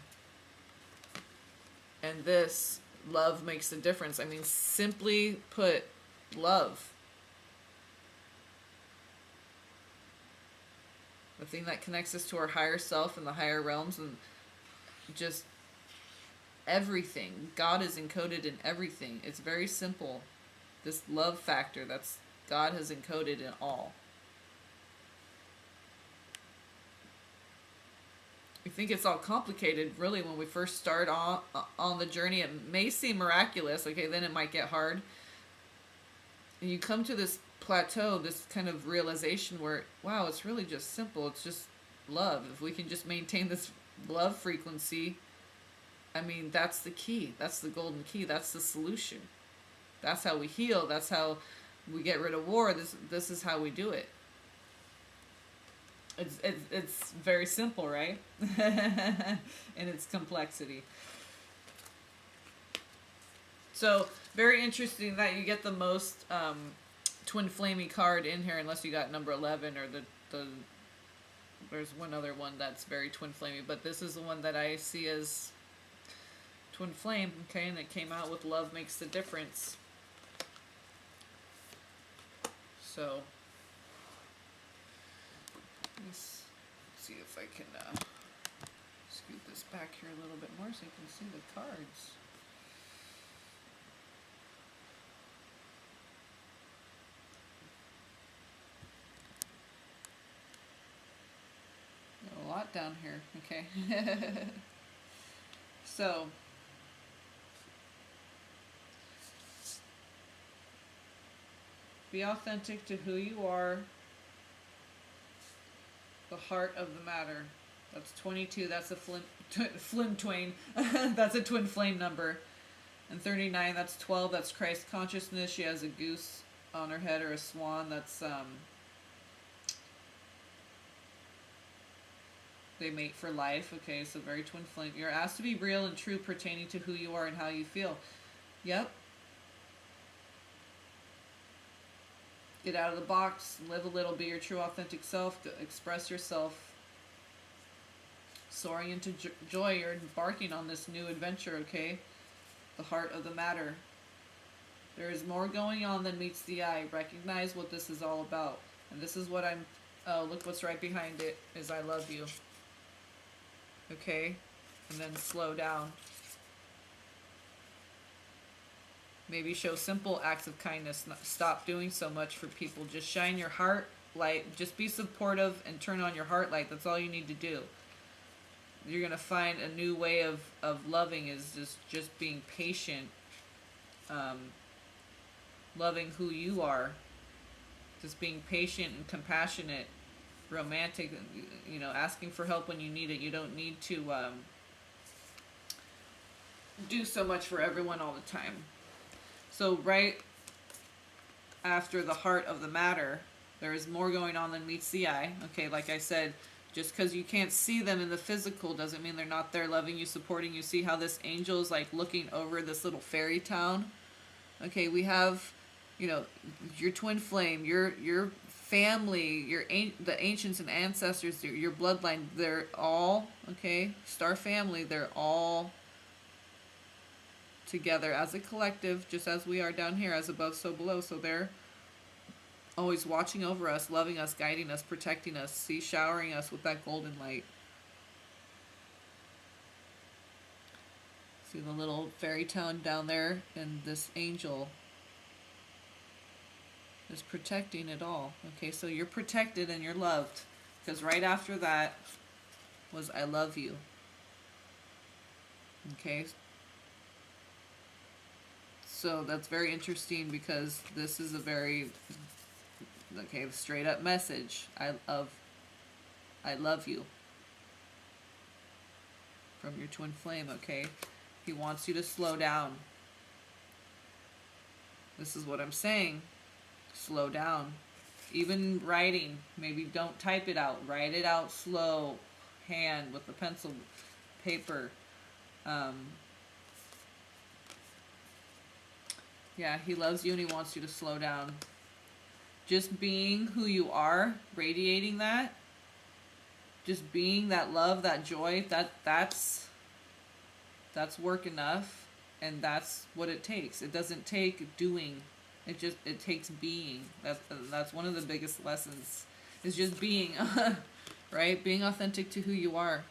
And this, love makes a difference. I mean, simply put, love. The thing that connects us to our higher self and the higher realms and just everything. God is encoded in everything. It's very simple. This love factor that's God has encoded in all. We think it's all complicated, really, when we first start on the journey. It may seem miraculous, okay, then it might get hard. And you come to this plateau, this kind of realization where, wow, it's really just simple. It's just love. If we can just maintain this love frequency, I mean, that's the key. That's the golden key. That's the solution. That's how we heal. That's how we get rid of war. This is how we do it. It's very simple, right? In its complexity. So, very interesting that you get the most twin flamey card in here, unless you got number 11 or the there's one other one that's very twin flamey, but this is the one that I see as twin flame, okay, and it came out with love makes the difference. So let's see if I can scoot this back here a little bit more so you can see the cards. A lot down here, okay. So be authentic to who you are. The heart of the matter. That's 22. That's a Flynn Twain. That's a twin flame number. And 39. That's 12. That's Christ consciousness. She has a goose on her head or a swan. That's they mate for life. Okay, so very twin flame. You're asked to be real and true pertaining to who you are and how you feel. Yep. Get out of the box, live a little, be your true authentic self, express yourself. Soaring into joy, you're embarking on this new adventure, okay? The heart of the matter. There is more going on than meets the eye. Recognize what this is all about. And this is what I'm, oh, look what's right behind it, is I love you. Okay? And then slow down. Maybe show simple acts of kindness. Stop doing so much for people. Just shine your heart light. Just be supportive and turn on your heart light. That's all you need to do. You're going to find a new way of loving is just being patient. Loving who you are. Just being patient and compassionate. Romantic. You know, asking for help when you need it. You don't need to do so much for everyone all the time. So right after the heart of the matter, there is more going on than meets the eye. Okay, like I said, just because you can't see them in the physical doesn't mean they're not there loving you, supporting you. See how this angel is like looking over this little fairy town? Okay, we have, you know, your twin flame, your family, the ancients and ancestors, your bloodline, they're all, okay, star family, they're all together as a collective, just as we are down here, as above, so below. So they're always watching over us, loving us, guiding us, protecting us, see, showering us with that golden light. See the little fairy town down there, and this angel is protecting it all. Okay, so you're protected and you're loved, because right after that was I love you. Okay, so that's very interesting, because this is a very, okay, straight up message. I love you from your twin flame. Okay, he wants you to slow down. This is what I'm saying. Slow down. Even writing, maybe don't type it out. Write it out slow, hand, with a pencil, paper. Yeah, he loves you and he wants you to slow down. Just being who you are, radiating that, just being that love, that joy, that's work enough, and that's what it takes. It doesn't take doing. It takes being. That's one of the biggest lessons, is just being, right? Being authentic to who you are.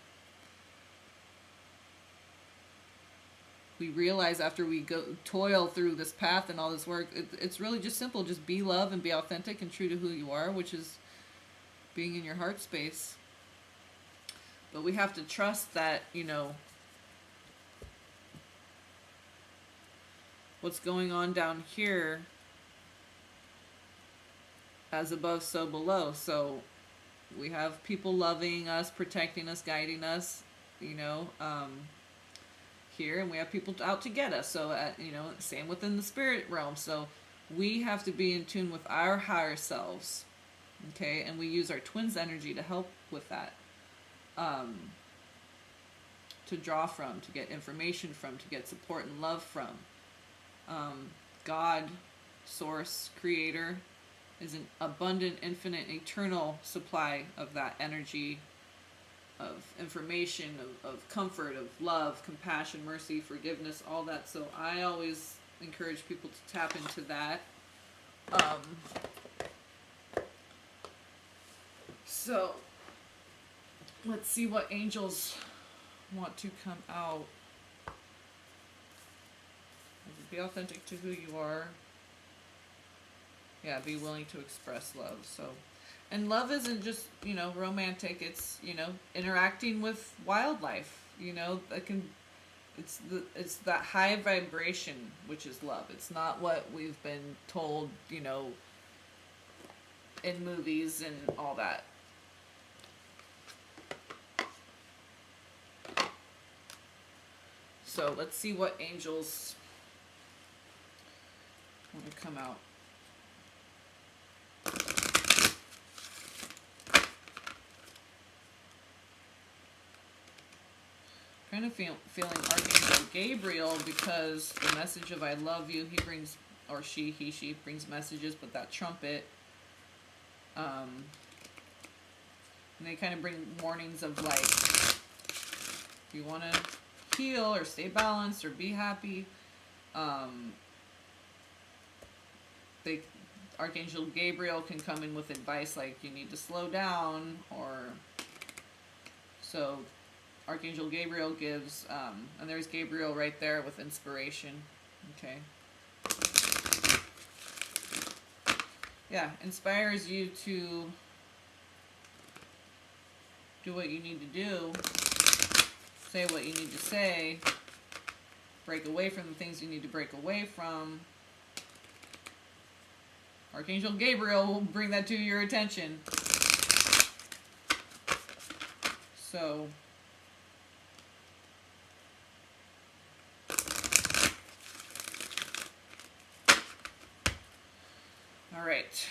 We realize after we go toil through this path and all this work, it's really just simple. Just be love and be authentic and true to who you are, which is being in your heart space. But we have to trust that, you know, what's going on down here, as above, so below. So we have people loving us, protecting us, guiding us, you know, here, and we have people out to get us. So, you know, same within the spirit realm. So we have to be in tune with our higher selves, okay? And we use our twins' energy to help with that, to draw from, to get information from, to get support and love from. God, source, creator, is an abundant, infinite, eternal supply of that energy, of information, of comfort, of love, compassion, mercy, forgiveness, all that. So I always encourage people to tap into that. So let's see what angels want to come out. Be authentic to who you are. Yeah, be willing to express love. So, and love isn't just, you know, romantic. It's, you know, interacting with wildlife. You know, it's that high vibration, which is love. It's not what we've been told, you know, in movies and all that. So let's see what angels want to come out. Kind of feeling Archangel Gabriel, because the message of I love you, he brings, or she brings messages, but that trumpet, and they kind of bring warnings of, like, if you want to heal or stay balanced or be happy, Archangel Gabriel can come in with advice like you need to slow down, or so Archangel Gabriel gives, and there's Gabriel right there with inspiration. Okay. Yeah, inspires you to do what you need to do, say what you need to say, break away from the things you need to break away from. Archangel Gabriel will bring that to your attention. So All right.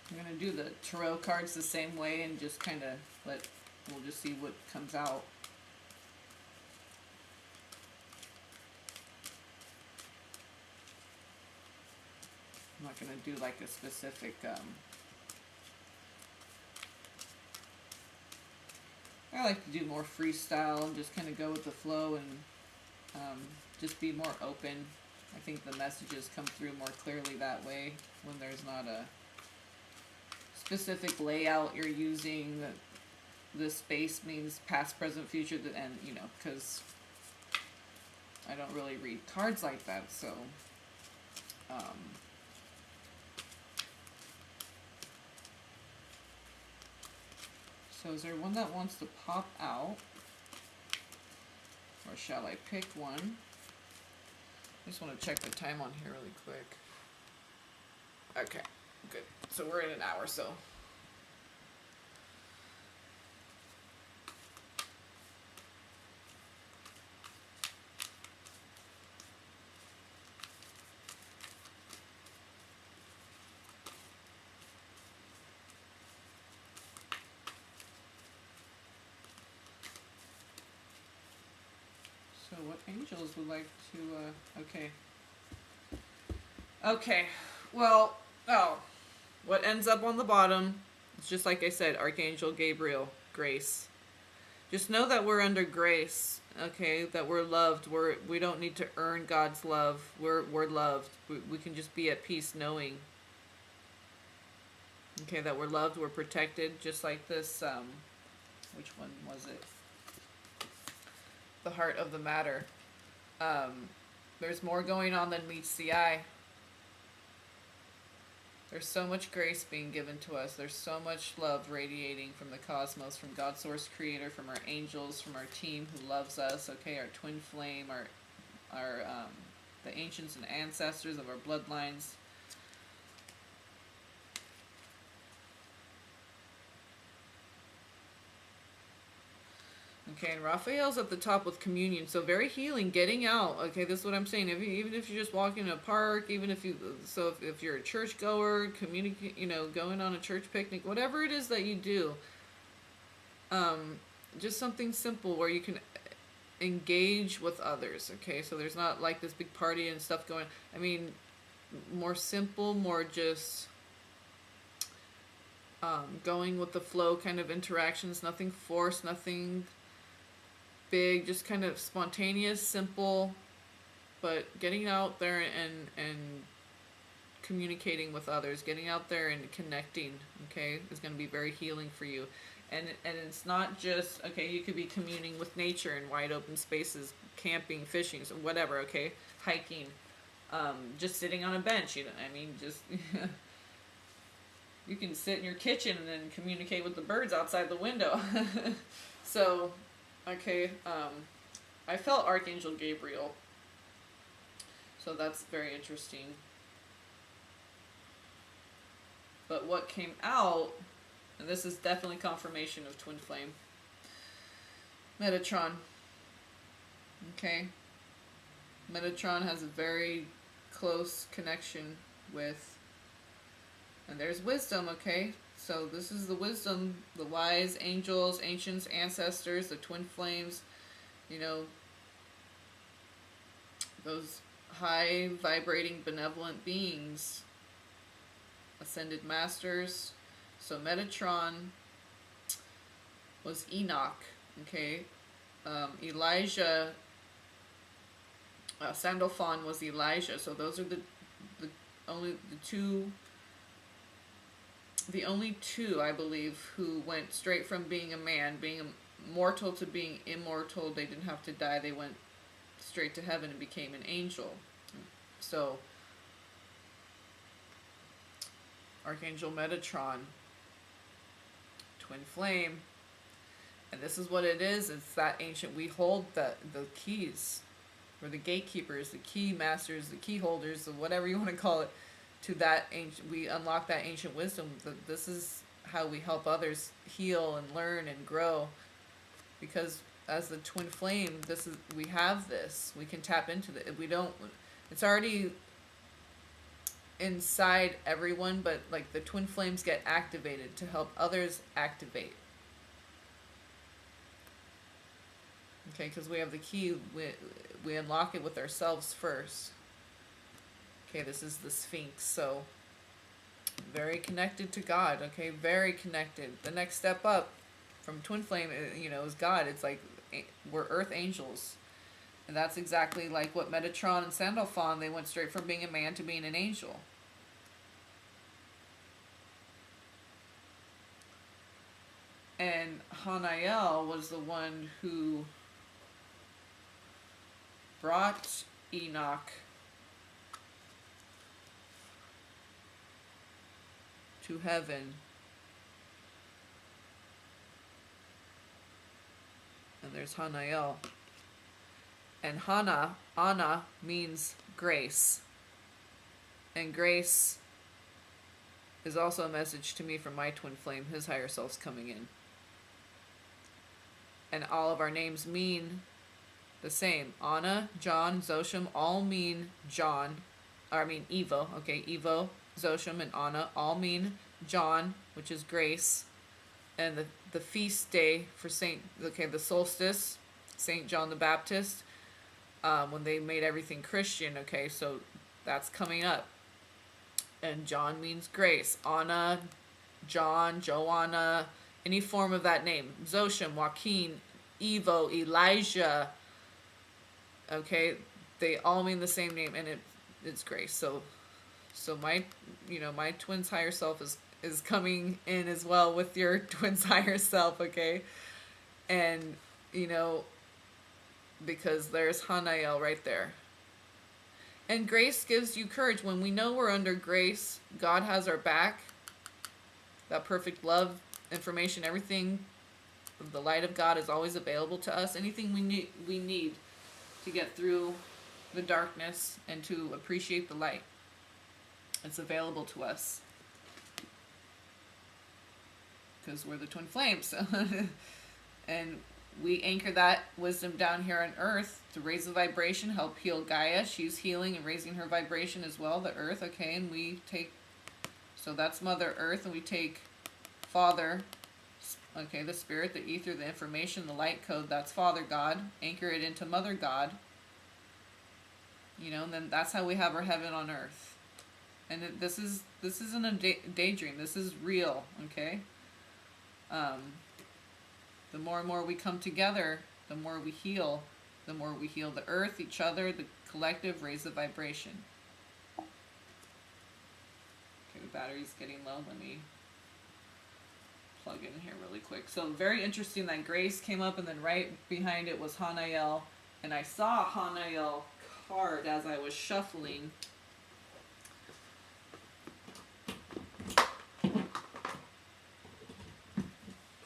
I'm going to do the tarot cards the same way and just kind of we'll just see what comes out. I'm not going to do like a specific, I like to do more freestyle and just kind of go with the flow and just be more open. I think the messages come through more clearly that way when there's not a specific layout you're using. The space means past, present, future, and you know, because I don't really read cards like that, so so is there one that wants to pop out, or shall I pick one? I just want to check the time on here really quick. Okay, good. So we're in an hour, so. So what angels would like to, okay. Okay, well, what ends up on the bottom, it's just like I said, Archangel Gabriel, grace. Just know that we're under grace, okay, that we're loved. We don't need to earn God's love. We're loved. We can just be at peace knowing, okay, that we're loved, we're protected, just like this, which one was it? The heart of the matter. There's more going on than meets the eye. There's so much grace being given to us. There's so much love radiating from the cosmos, from God Source Creator, from our angels, from our team who loves us, okay, our twin flame, our the ancients and ancestors of our bloodlines. Okay, and Raphael's at the top with communion, so very healing, getting out. Okay, this is what I'm saying. Even if you're just walking in a park, even if if you're a church goer, communicate, going on a church picnic, whatever it is that you do, just something simple where you can engage with others. Okay, so there's not like this big party and stuff going. I mean, more simple, more just going with the flow kind of interactions. Nothing forced, nothing big, just kind of spontaneous, simple, but getting out there and communicating with others, getting out there and connecting, okay, is going to be very healing for you. And it's not just, okay, you could be communing with nature in wide open spaces, camping, fishing, so whatever, okay, hiking, just sitting on a bench, I mean, just you can sit in your kitchen and then communicate with the birds outside the window. So, okay, I felt Archangel Gabriel, so that's very interesting. But what came out, and this is definitely confirmation of twin flame, Metatron. Okay, Metatron has a very close connection with, and there's wisdom, okay? So this is the wisdom, the wise angels, ancients, ancestors, the twin flames, those high vibrating benevolent beings, ascended masters. So Metatron was Enoch, okay? Elijah, Sandalphon was Elijah. So those are the only two, I believe, who went straight from being a man, being a mortal, to being immortal. They didn't have to die. They went straight to heaven and became an angel. So, Archangel Metatron, twin flame, and this is what it is. It's that ancient. We hold the keys, or the gatekeepers, the key masters, the key holders, or whatever you want to call it, to that ancient. We unlock that ancient wisdom. This is how we help others heal and learn and grow. Because as the twin flame, we have this. We can tap into it. We don't. It's already inside everyone, but like the twin flames get activated to help others activate. Okay, because we have the key. We unlock it with ourselves first. Okay, this is the Sphinx, so very connected to God. Okay, very connected. The next step up from twin flame, is God. It's like we're earth angels. And that's exactly like what Metatron and Sandalphon, they went straight from being a man to being an angel. And Hanael was the one who brought Enoch to heaven. And there's Hanael. And Anna means grace. And grace is also a message to me from my twin flame, his higher self's coming in. And all of our names mean the same. Anna, John, Zosham all mean John. Evo. Okay, Evo, Zosham, and Anna all mean John, which is grace. And the feast day for the solstice, Saint John the Baptist, when they made everything Christian, okay, so that's coming up. And John means grace. Anna, John, Joanna, any form of that name. Zosham, Joaquin, Evo, Elijah, okay, they all mean the same name, and it's grace. So my twin's higher self is coming in as well with your twin's higher self, okay? And, because there's Hanael right there. And grace gives you courage. When we know we're under grace, God has our back. That perfect love, information, everything, the light of God is always available to us. Anything we need to get through the darkness and to appreciate the light, it's available to us. Because we're the twin flames. And we anchor that wisdom down here on earth to raise the vibration, help heal Gaia. She's healing and raising her vibration as well, the earth, okay? And we take, so that's Mother Earth, and we take Father, okay, the spirit, the ether, the information, the light code, that's Father God. Anchor it into Mother God. And then that's how we have our heaven on earth. And this isn't a daydream. This is real, okay? The more and more we come together, the more we heal. The more we heal the earth, each other, the collective, raise the vibration. Okay, the battery's getting low. Let me plug in here really quick. So very interesting that Grace came up, and then right behind it was Hanael. And I saw a Hanael card as I was shuffling.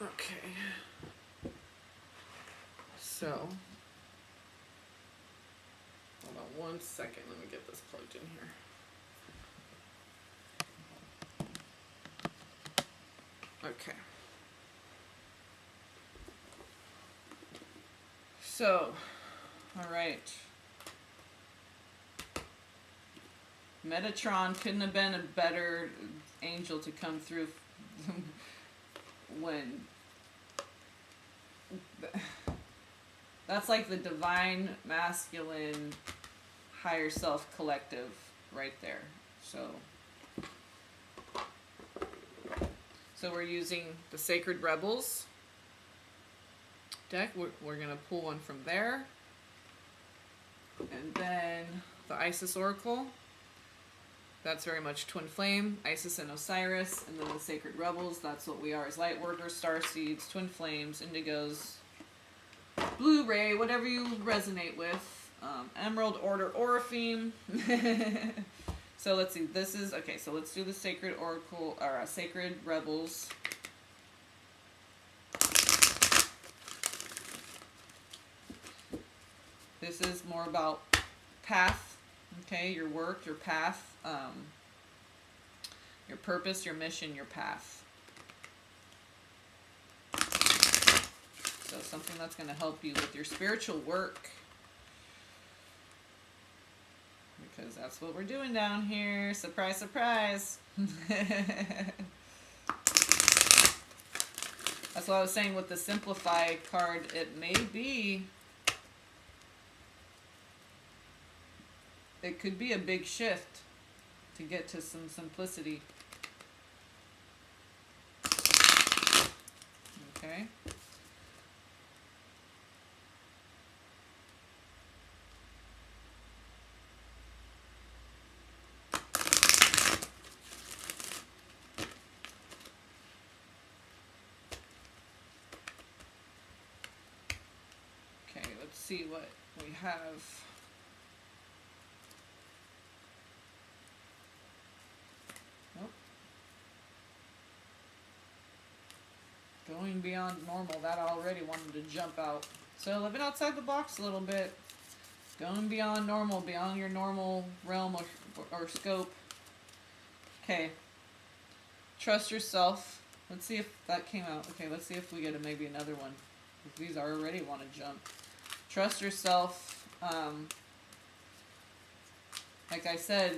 Okay. So, hold on 1 second. Let me get this plugged in here. Okay. So, all right. Metatron couldn't have been a better angel to come through when that's like the divine masculine higher self collective right there. So we're using the Sacred Rebels deck. We're going to pull one from there. And then the Isis Oracle. That's very much twin flame, Isis and Osiris. And then the Sacred Rebels, that's what we are as light workers, star seeds, twin flames, indigos, blue ray, whatever you resonate with. Emerald Order Orapheme. So let's see, this is, okay, so let's do the Sacred Oracle, or Sacred Rebels. This is more about path, okay, your work, your path, your purpose, your mission, your path. So something that's going to help you with your spiritual work. Because that's what we're doing down here. Surprise, surprise. That's what I was saying with the Simplify card. It may be, it could be a big shift to get to some simplicity. Okay. Okay, let's see what we have. Going beyond normal, that already wanted to jump out. So living outside the box a little bit. Going beyond normal, beyond your normal realm or scope. Okay. Trust yourself. Let's see if that came out. Okay, let's see if we get maybe another one. These already want to jump. Trust yourself. Like I said,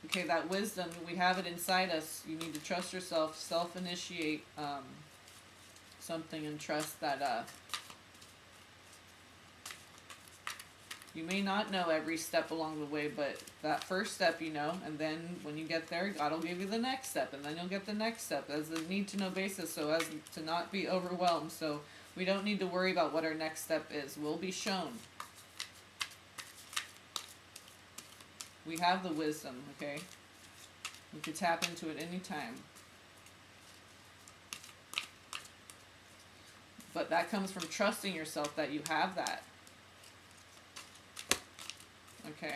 okay, that wisdom, we have it inside us. You need to trust yourself, self-initiate something and trust that you may not know every step along the way, but that first step you know, and then when you get there, God will give you the next step, and then you'll get the next step as a need-to-know basis, so as to not be overwhelmed. So we don't need to worry about what our next step is. We'll be shown. We have the wisdom, okay? We can tap into it anytime. But that comes from trusting yourself that you have that. Okay.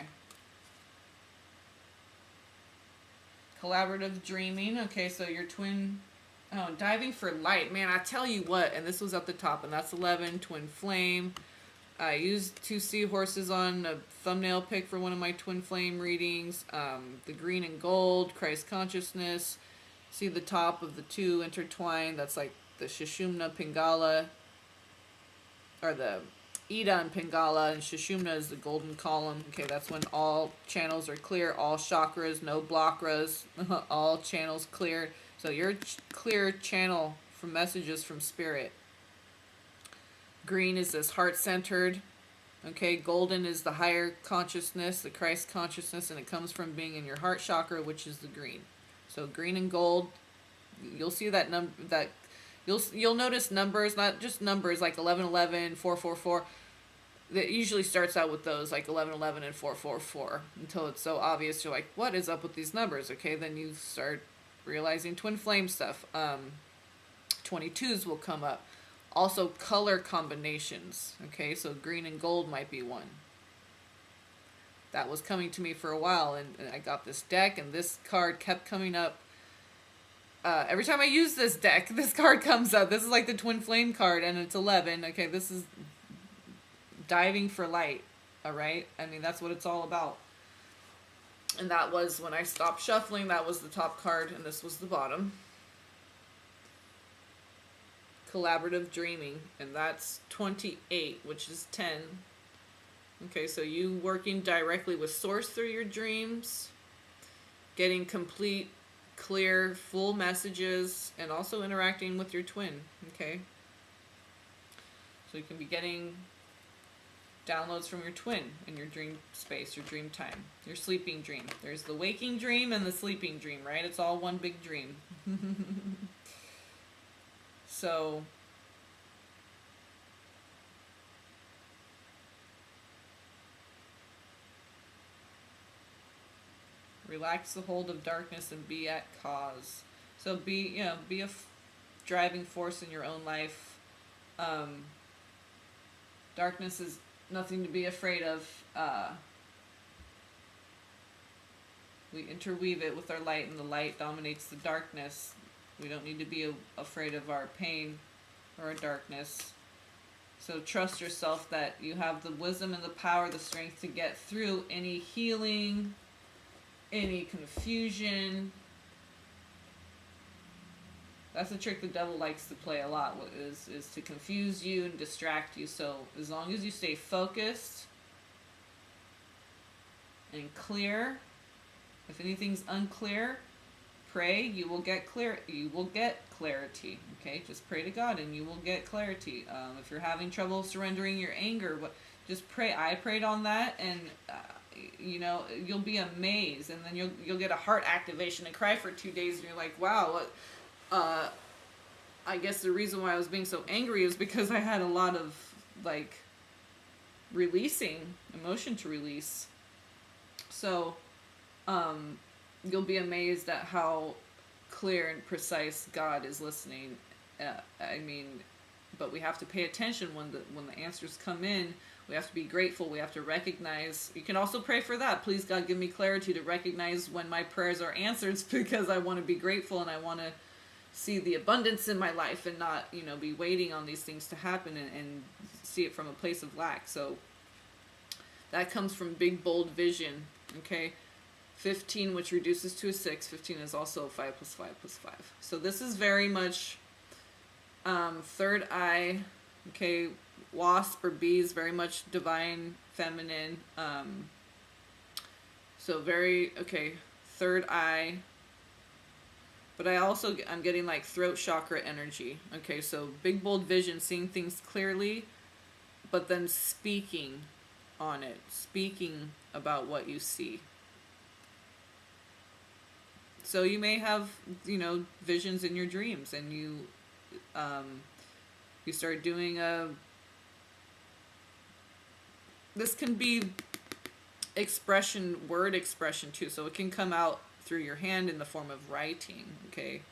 Collaborative dreaming. Okay, so your twin... Oh, diving for light. Man, I tell you what, and this was at the top, and that's 11, twin flame. I used 2 seahorses on a thumbnail pic for one of my twin flame readings. The green and gold, Christ consciousness. See the top of the 2 intertwined. That's like the Sushumna Pingala, or the Ida and Pingala, and Sushumna is the golden column. Okay, that's when all channels are clear, all chakras, no blokras, all channels clear. So your clear channel for messages from spirit. Green is this heart-centered. Okay, golden is the higher consciousness, the Christ consciousness, and it comes from being in your heart chakra, which is the green. So green and gold, you'll see that you'll notice numbers, not just numbers like 1111, 444. That usually starts out with those like 1111 and 444 until it's so obvious. You're like, what is up with these numbers? Okay, then you start realizing twin flame stuff. 22s will come up. Also, color combinations. Okay, so green and gold might be one. That was coming to me for a while, and I got this deck, and this card kept coming up. Every time I use this deck, this card comes up. This is like the twin flame card, and it's 11. Okay, this is diving for light. All right? I mean, that's what it's all about. And that was, when I stopped shuffling, that was the top card, and this was the bottom. Collaborative dreaming, and that's 28, which is 10. Okay, so you working directly with source through your dreams, getting complete, clear, full messages, and also interacting with your twin. Okay, so you can be getting downloads from your twin in your dream space, your dream time, your sleeping dream. There's the waking dream and the sleeping dream, right? It's all one big dream. So relax the hold of darkness and be at cause. So be a driving force in your own life. Darkness is nothing to be afraid of. We interweave it with our light, and the light dominates the darkness. We don't need to be afraid of our pain or our darkness. So trust yourself that you have the wisdom and the power, the strength to get through any healing, any confusion. That's a trick the devil likes to play a lot, is to confuse you and distract you. So as long as you stay focused and clear, if anything's unclear, pray, you will get clear. You will get clarity. Okay, just pray to God, and you will get clarity. If you're having trouble surrendering your anger, just pray. I prayed on that, and you know, you'll be amazed, and then you'll get a heart activation and cry for 2 days, and you're like, wow. I guess the reason why I was being so angry is because I had a lot of like releasing emotion to release. So you'll be amazed at how clear and precise God is listening. I mean, but we have to pay attention when the answers come in. We have to be grateful. We have to recognize. You can also pray for that. Please, God, give me clarity to recognize when my prayers are answered, because I want to be grateful and I want to see the abundance in my life and not, you know, be waiting on these things to happen and see it from a place of lack. So that comes from big, bold vision. Okay. 15, which reduces to a 6. 15 is also 5 plus 5 plus 5. So this is very much third eye. Okay. Wasp or bees, very much divine feminine. So very, okay, third eye. But I'm getting like throat chakra energy. Okay, so big, bold vision, seeing things clearly, but then speaking on it, speaking about what you see. So you may have, you know, visions in your dreams, and you start doing this can be expression, word expression too. So it can come out through your hand in the form of writing. Okay.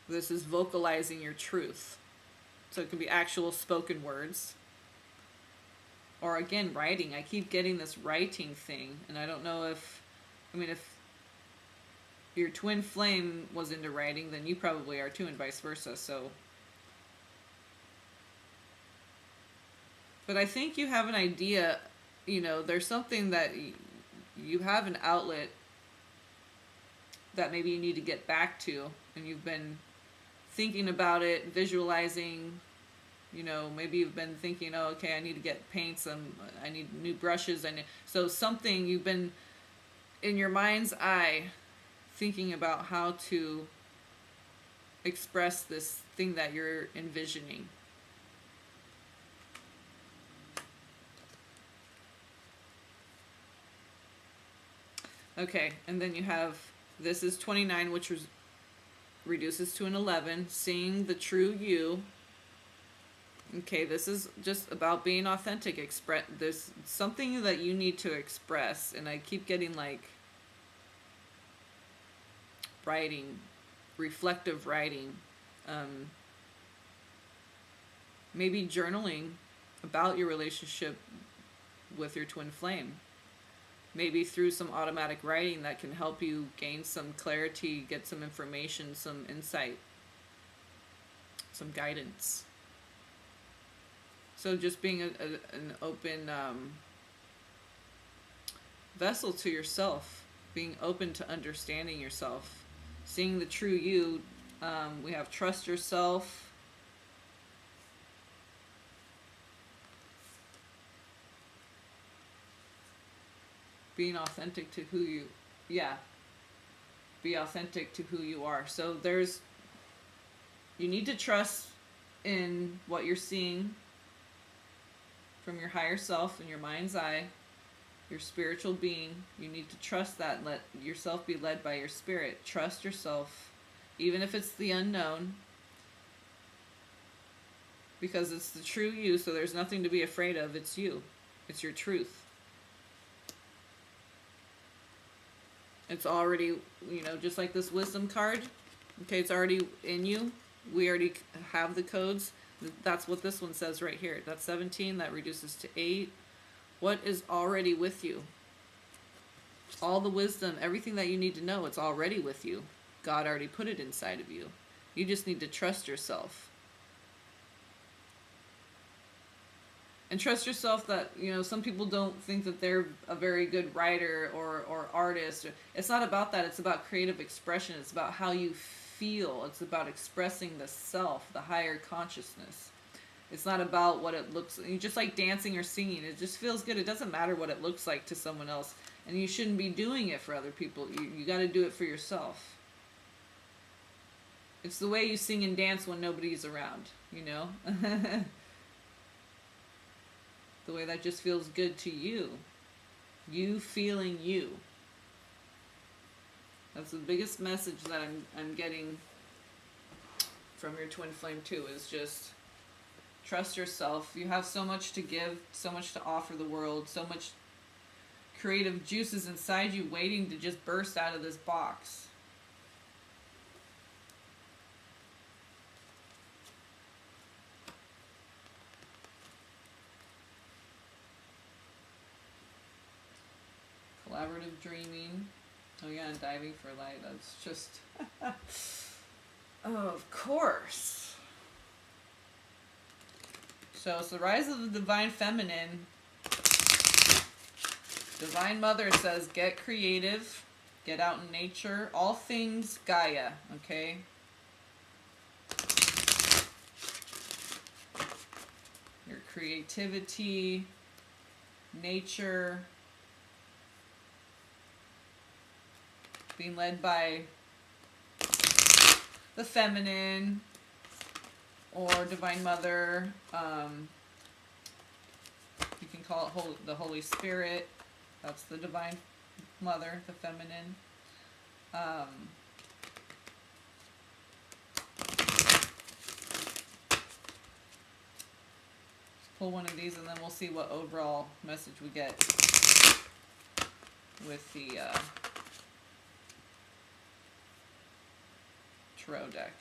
This is vocalizing your truth. So it can be actual spoken words. Or again, writing. I keep getting this writing thing. And I don't know if your twin flame was into writing, then you probably are too, and vice versa. So, but I think you have an idea, you know, there's something that you have an outlet that maybe you need to get back to, and you've been thinking about it, visualizing, you know, maybe you've been thinking, oh, okay, I need to get paints, I need new brushes, so something you've been in your mind's eye thinking about how to express this thing that you're envisioning. Okay, and then you have, this is 29, which reduces to an 11, seeing the true you. Okay, this is just about being authentic. There's something that you need to express, and I keep getting like writing, reflective writing, maybe journaling about your relationship with your twin flame. Maybe through some automatic writing that can help you gain some clarity, get some information, some insight, some guidance. So just being an open vessel to yourself, being open to understanding yourself, seeing the true you. We have trust yourself. Being authentic to who you, be authentic to who you are. So you need to trust in what you're seeing from your higher self in your mind's eye, your spiritual being. You need to trust that, let yourself be led by your spirit. Trust yourself, even if it's the unknown, because it's the true you, so there's nothing to be afraid of. It's you. It's your truth. It's already, you know, just like this wisdom card. Okay, it's already in you. We already have the codes. That's what this one says right here. That's 17. That reduces to 8. What is already with you? All the wisdom, everything that you need to know, it's already with you. God already put it inside of you. You just need to trust yourself. And trust yourself that, you know, some people don't think that they're a very good writer or artist. It's not about that. It's about creative expression. It's about how you feel. It's about expressing the self, the higher consciousness. It's not about what it looks like. You just like dancing or singing. It just feels good. It doesn't matter what it looks like to someone else. And you shouldn't be doing it for other people. You got to do it for yourself. It's the way you sing and dance when nobody's around, you know? The way that just feels good to you. You feeling you. That's the biggest message that I'm getting from your twin flame too, is just trust yourself. You have so much to give, so much to offer the world, so much creative juices inside you waiting to just burst out of this box. Collaborative dreaming. Oh yeah, and diving for light. That's just... oh, of course. So it's the rise of the divine feminine. Divine Mother says, get creative, get out in nature, all things Gaia, okay? Your creativity, nature, being led by the feminine or Divine Mother. You can call it the Holy Spirit. That's the Divine Mother, the feminine. Let's pull one of these and then we'll see what overall message we get with the tarot deck.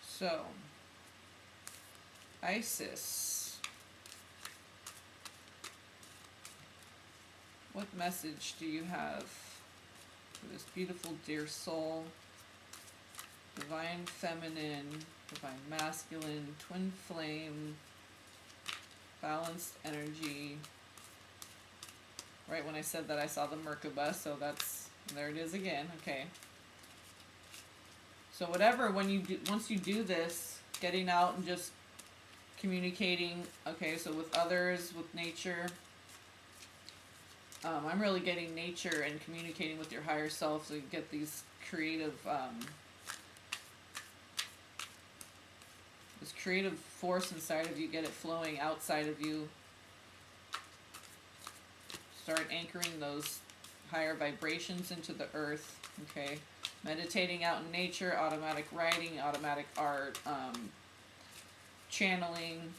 So, Isis, what message do you have for this beautiful dear soul? Divine feminine, divine masculine, twin flame, balanced energy. Right when I said that, I saw the Merkaba, so there it is again. Okay. So whatever, once you do this, getting out and just communicating, okay, so with others, with nature, I'm really getting nature and communicating with your higher self, so you get these creative, this creative force inside of you, get it flowing outside of you. Start anchoring those higher vibrations into the earth, okay? Meditating out in nature, automatic writing, automatic art, channeling,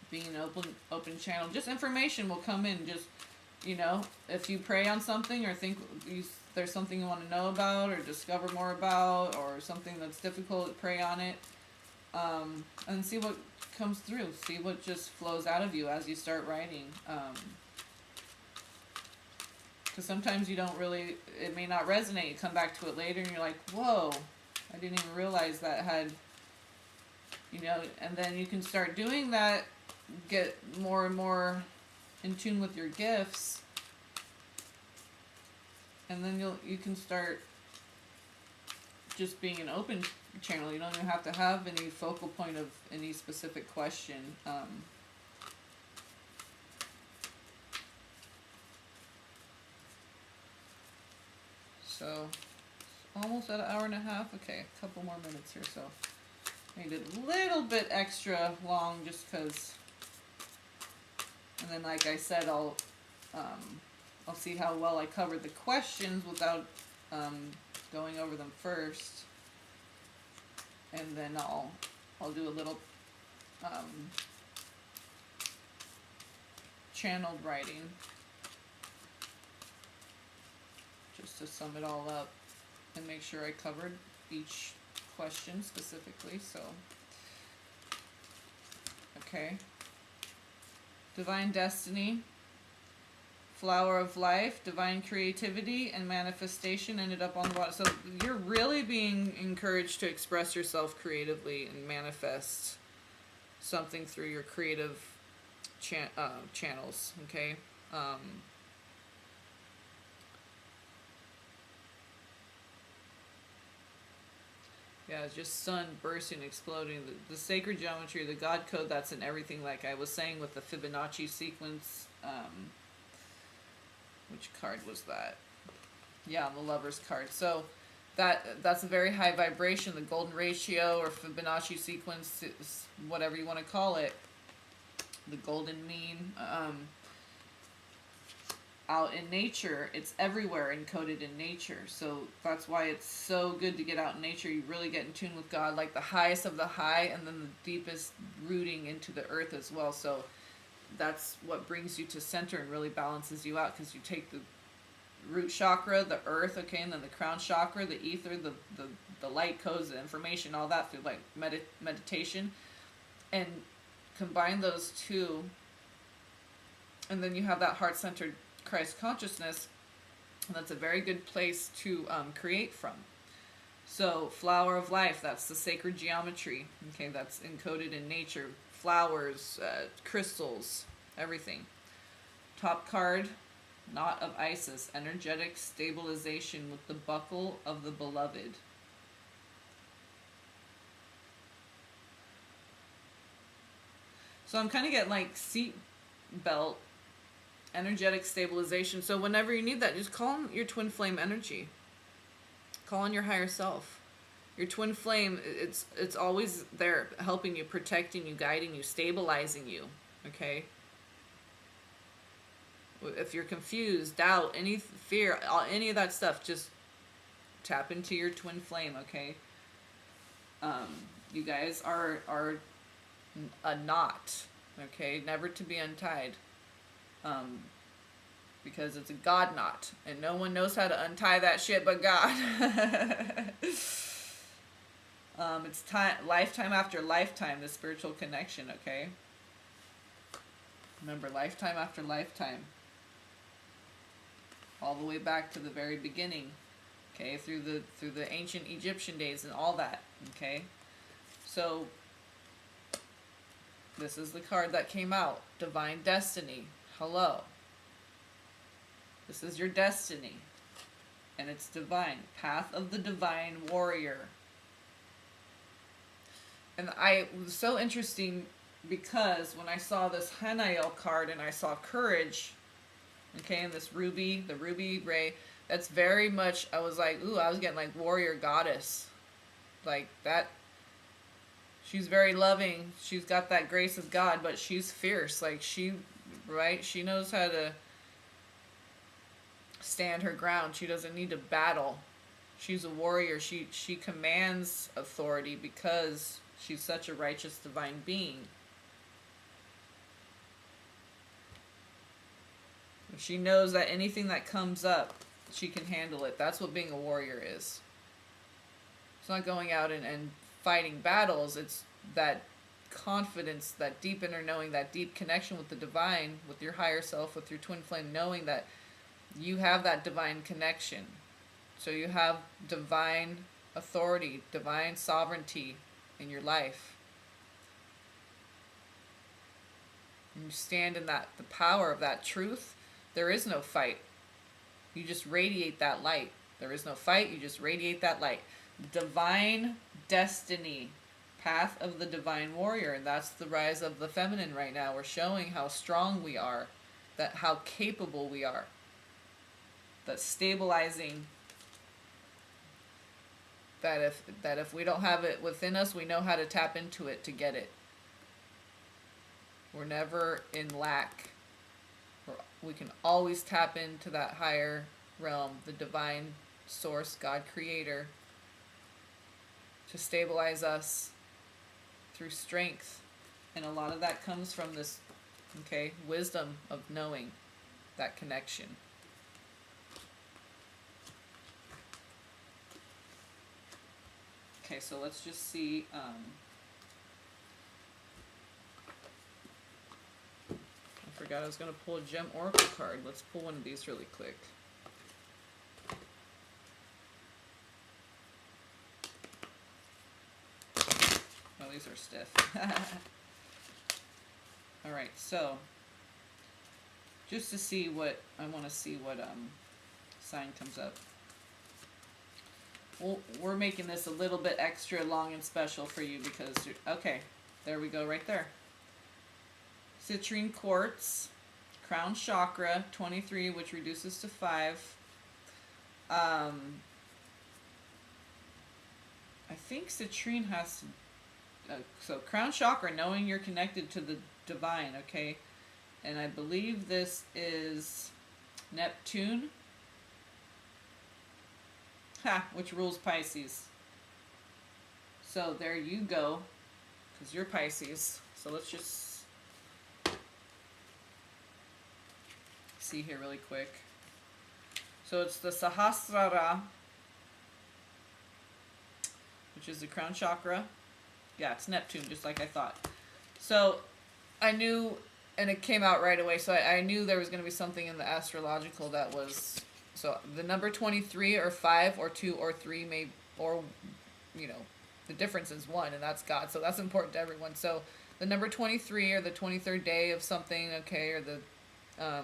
being an open channel. Just information will come in. Just, you know, if you pray on something or think there's something you want to know about or discover more about or something that's difficult, pray on it, and see what comes through. See what just flows out of you as you start writing. Because sometimes you don't really, it may not resonate. You come back to it later and you're like, whoa, I didn't even realize that had, you know, and then you can start doing that, get more and more in tune with your gifts, and then you can start just being an open channel. You don't even have to have any focal point of any specific question. So, almost at an hour and a half. Okay, a couple more minutes here. So, I made it a little bit extra long just because. And then, like I said, I'll see how well I covered the questions without going over them first, and then I'll do a little channeled writing. Just to sum it all up and make sure I covered each question specifically. So, okay. divine destiny, flower of life, divine creativity, and manifestation ended up on the bottom. So you're really being encouraged to express yourself creatively and manifest something through your creative channels, okay? Yeah, it's just sun bursting, exploding. The sacred geometry, the God code, that's in everything. Like I was saying with the Fibonacci sequence. Which card was that? Yeah, the Lover's card. So that's a very high vibration. The golden ratio or Fibonacci sequence, whatever you want to call it. The golden mean. Out in nature, it's everywhere encoded in nature. So that's why it's so good to get out in nature. You really get in tune with God, like the highest of the high, and then the deepest rooting into the earth as well. So that's what brings you to center and really balances you out, because you take the root chakra, the earth, okay, and then the crown chakra, the ether, the light codes, the information, all that through like meditation, and combine those two, and then you have that heart-centered Christ consciousness, and that's a very good place to create from. So flower of life, that's the sacred geometry, okay, that's encoded in nature. Flowers, crystals, everything. Top card, Knot of Isis, energetic stabilization with the buckle of the beloved. So I'm kind of getting like seat belt, energetic stabilization. So whenever you need that, just call on your twin flame energy. Call on your higher self. Your twin flame, it's always there, helping you, protecting you, guiding you, stabilizing you, okay? If you're confused, doubt, any fear, any of that stuff, just tap into your twin flame, okay? You guys are a knot, okay? Never to be untied. Because it's a God knot, and no one knows how to untie that shit but God. It's time, lifetime after lifetime, the spiritual connection, okay? Remember, lifetime after lifetime. All the way back to the very beginning, okay? Through the ancient Egyptian days and all that, okay? So, this is the card that came out. Divine Destiny. Hello. This is your destiny. And it's divine. Path of the Divine Warrior. And it was so interesting because when I saw this Hanael card and I saw courage, okay, and this ruby, the ruby ray, that's very much, I was like, ooh, I was getting like warrior goddess. Like that. She's very loving. She's got that grace of God, but she's fierce. Like she knows how to stand her ground. She doesn't need to battle. She's a warrior. She commands authority because she's such a righteous divine being. She knows that anything that comes up, she can handle it. That's what being a warrior is. It's not going out and fighting battles. It's that confidence, that deep inner knowing, that deep connection with the divine, with your higher self, with your twin flame, knowing that you have that divine connection. So you have divine authority, divine sovereignty in your life. And you stand in that, the power of that truth. There is no fight. You just radiate that light. There is no fight. You just radiate that light. Divine destiny. Path of the Divine Warrior. And that's the rise of the feminine right now. We're showing how strong we are. That how capable we are. That stabilizing. That if we don't have it within us, we know how to tap into it to get it. We're never in lack. We can always tap into that higher realm, the divine source, God creator, to stabilize us through strength. And a lot of that comes from this, okay, wisdom of knowing that connection. Okay, so let's just see. Forgot I was going to pull a gem oracle card. Let's pull one of these really quick. Oh, these are stiff. Alright, so just to see what, I want to see what sign comes up. Well, we're making this a little bit extra long and special for you because, okay, there we go right there. Citrine quartz, crown chakra, 23, which reduces to 5. I think citrine has to, so crown chakra, knowing you're connected to the divine, okay? And I believe this is Neptune. Which rules Pisces. So there you go, because you're Pisces. So let's just see here really quick. So it's the Sahasrara, which is the crown chakra. Yeah, it's Neptune, just like I thought. So I knew, and it came out right away, so I knew there was going to be something in the astrological that was... So the number 23 or 5 or 2 or 3 may, or, you know, the difference is 1, and that's God. So that's important to everyone. So the number 23 or the 23rd day of something, okay, or the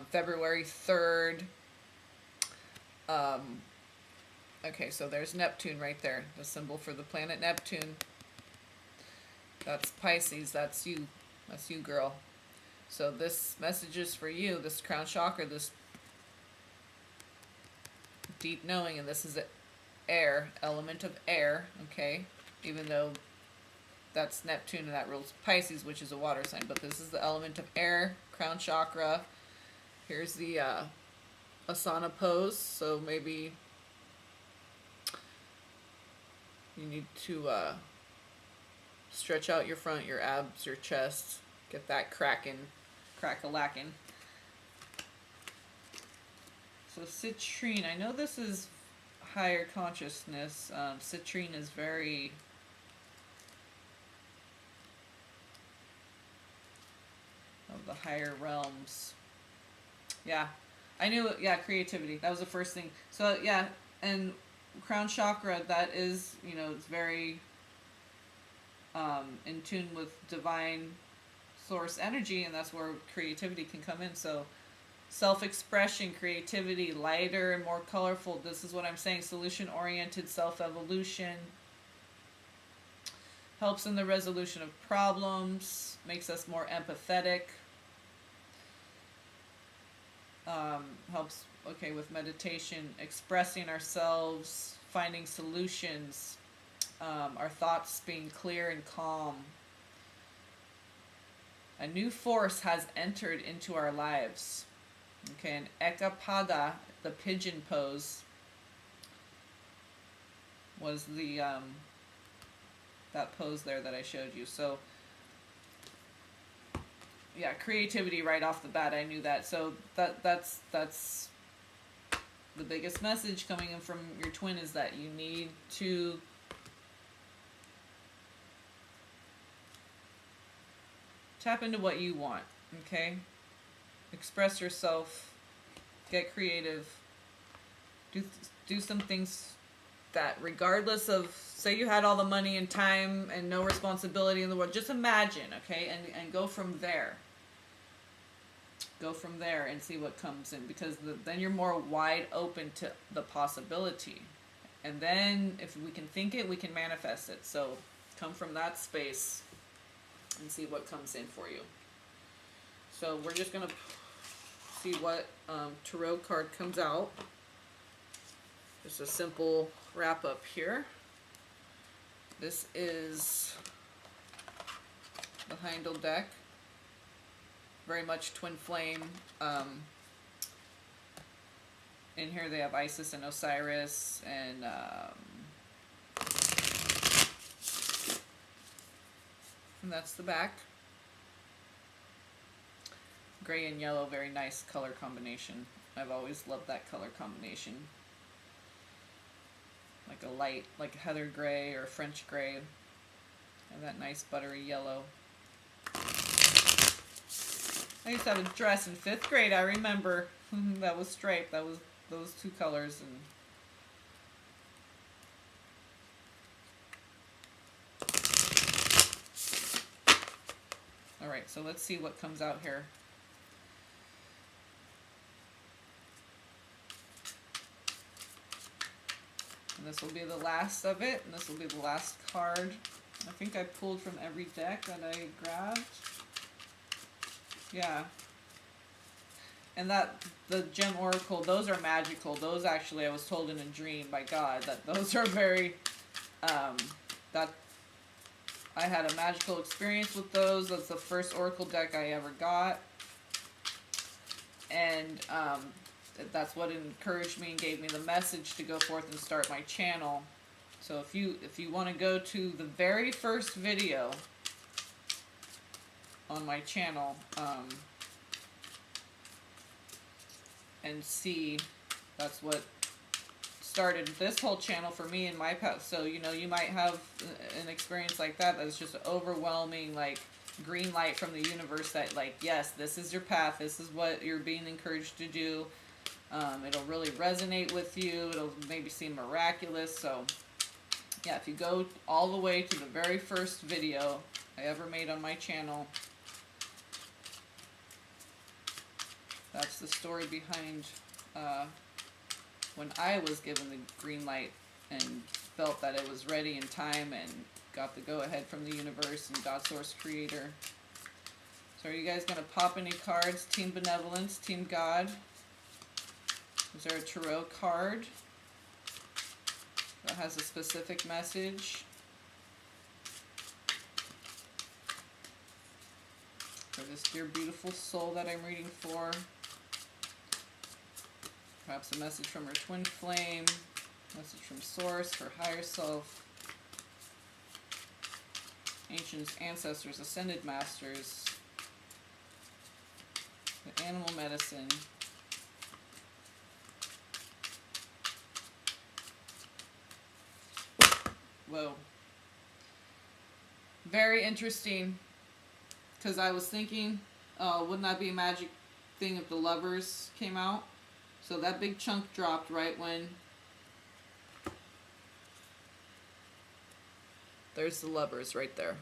February 3rd. Okay, so there's Neptune right there, the symbol for the planet Neptune. That's Pisces. That's you. That's you, girl. So this message is for you, this crown chakra, this deep knowing, and this is the air, element of air, okay, even though that's Neptune and that rules Pisces, which is a water sign, but this is the element of air, crown chakra. Here's the asana pose, so maybe you need to stretch out your front, your abs, your chest, get that cracking, crack-a-lacking. So citrine, I know this is higher consciousness. Citrine is very of the higher realms. Yeah, I knew it. Yeah, creativity. That was the first thing. So yeah, and crown chakra, that is, you know, it's very in tune with divine source energy, and that's where creativity can come in. So self-expression, creativity, lighter and more colorful. This is what I'm saying. Solution-oriented self-evolution. Helps in the resolution of problems. Makes us more empathetic. Helps, okay, with meditation. Expressing ourselves. Finding solutions. Our thoughts being clear and calm. A new force has entered into our lives. Okay, and Ekapada, the pigeon pose, was the that pose there that I showed you. So yeah, creativity right off the bat, I knew that. So that's the biggest message coming in from your twin, is that you need to tap into what you want, okay? Express yourself, get creative, do some things that, regardless of, say you had all the money and time and no responsibility in the world, just imagine, okay, and go from there. Go from there and see what comes in, because then you're more wide open to the possibility. And then if we can think it, we can manifest it. So come from that space and see what comes in for you. So we're just going to see what tarot card comes out. Just a simple wrap up here. This is the Heindel deck. Very much twin flame. In here they have Isis and Osiris, and that's the back. Gray and yellow, very nice color combination. I've always loved that color combination. Like a light, like heather gray or French gray, and that nice buttery yellow. I used to have a dress in 5th grade, I remember. That was striped. That was those 2 colors. And all right, so let's see what comes out here. And this will be the last of it, and this will be the last card. I think I pulled from every deck that I grabbed. Yeah. And that, the gem oracle, those are magical. Those actually, I was told in a dream by God that those are very, that I had a magical experience with those. That's the first oracle deck I ever got. And that's what encouraged me and gave me the message to go forth and start my channel. So if you want to go to the very first video on my channel, and see, that's what started this whole channel for me in my path. So, you know, you might have an experience like that that's just overwhelming, like, green light from the universe that, like, yes, this is your path, this is what you're being encouraged to do. It'll really resonate with you, it'll maybe seem miraculous. So yeah, if you go all the way to the very first video I ever made on my channel, that's the story behind when I was given the green light and felt that it was ready in time and got the go-ahead from the universe and God Source Creator. So are you guys going to pop any cards? Team Benevolence, Team God. Is there a tarot card that has a specific message for this dear beautiful soul that I'm reading for? Perhaps a message from her twin flame, message from Source, her higher self, ancients, ancestors, ascended masters, the animal medicine. Whoa. Very interesting, because I was thinking, wouldn't that be a magic thing if the Lovers came out? So that big chunk dropped right when there's the Lovers right there.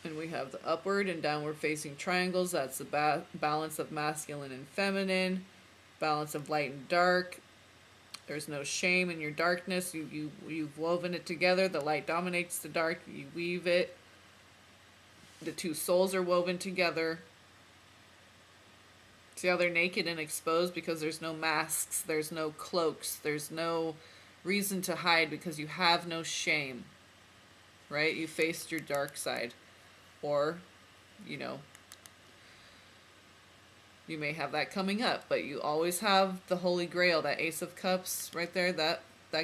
And we have the upward and downward facing triangles. That's the balance of masculine and feminine, balance of light and dark. There's no shame in your darkness. You've woven it together. The light dominates the dark. You weave it. The two souls are woven together. See how they're naked and exposed because there's no masks, there's no cloaks, there's no reason to hide because you have no shame, right? You faced your dark side. Or, you know, you may have that coming up, but you always have the Holy Grail, that Ace of Cups right there, that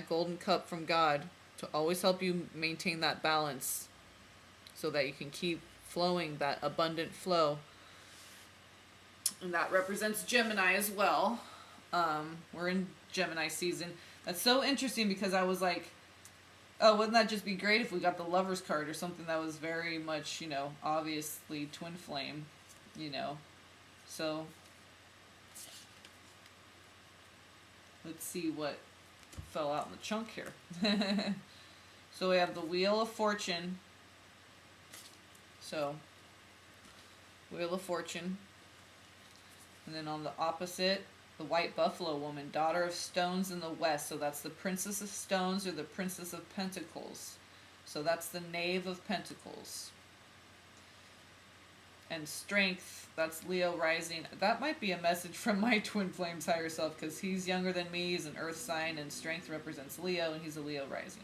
golden cup from God to always help you maintain that balance so that you can keep flowing that abundant flow. And that represents Gemini as well. We're in Gemini season. That's so interesting because I was like, oh, wouldn't that just be great if we got the Lovers card or something that was very much, you know, obviously twin flame, you know. So let's see what fell out in the chunk here. So we have the Wheel of Fortune. So, Wheel of Fortune. And then on the opposite, the White Buffalo Woman, Daughter of Stones in the West. So that's the Princess of Stones or the Princess of Pentacles. So that's the Knave of Pentacles. And Strength, that's Leo rising. That might be a message from my twin flame's higher self because he's younger than me, he's an earth sign, and Strength represents Leo, and he's a Leo rising.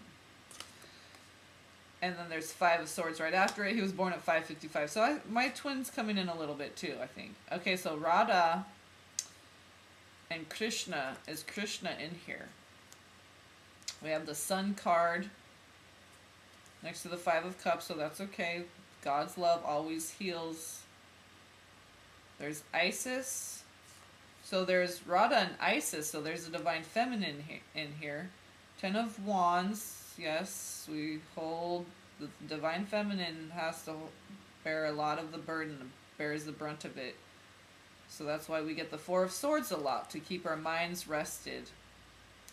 And then there's Five of Swords right after it. He was born at 5:55. So my twin's coming in a little bit too, I think. Okay, so Radha and Krishna. Is Krishna in here? We have the Sun card next to the Five of Cups, so that's okay. God's love always heals. There's Isis. So there's Radha and Isis, so there's a divine feminine in here. Ten of Wands. Yes, we hold the divine feminine has to bear a lot of the burden, bears the brunt of it. So that's why we get the Four of Swords a lot, to keep our minds rested,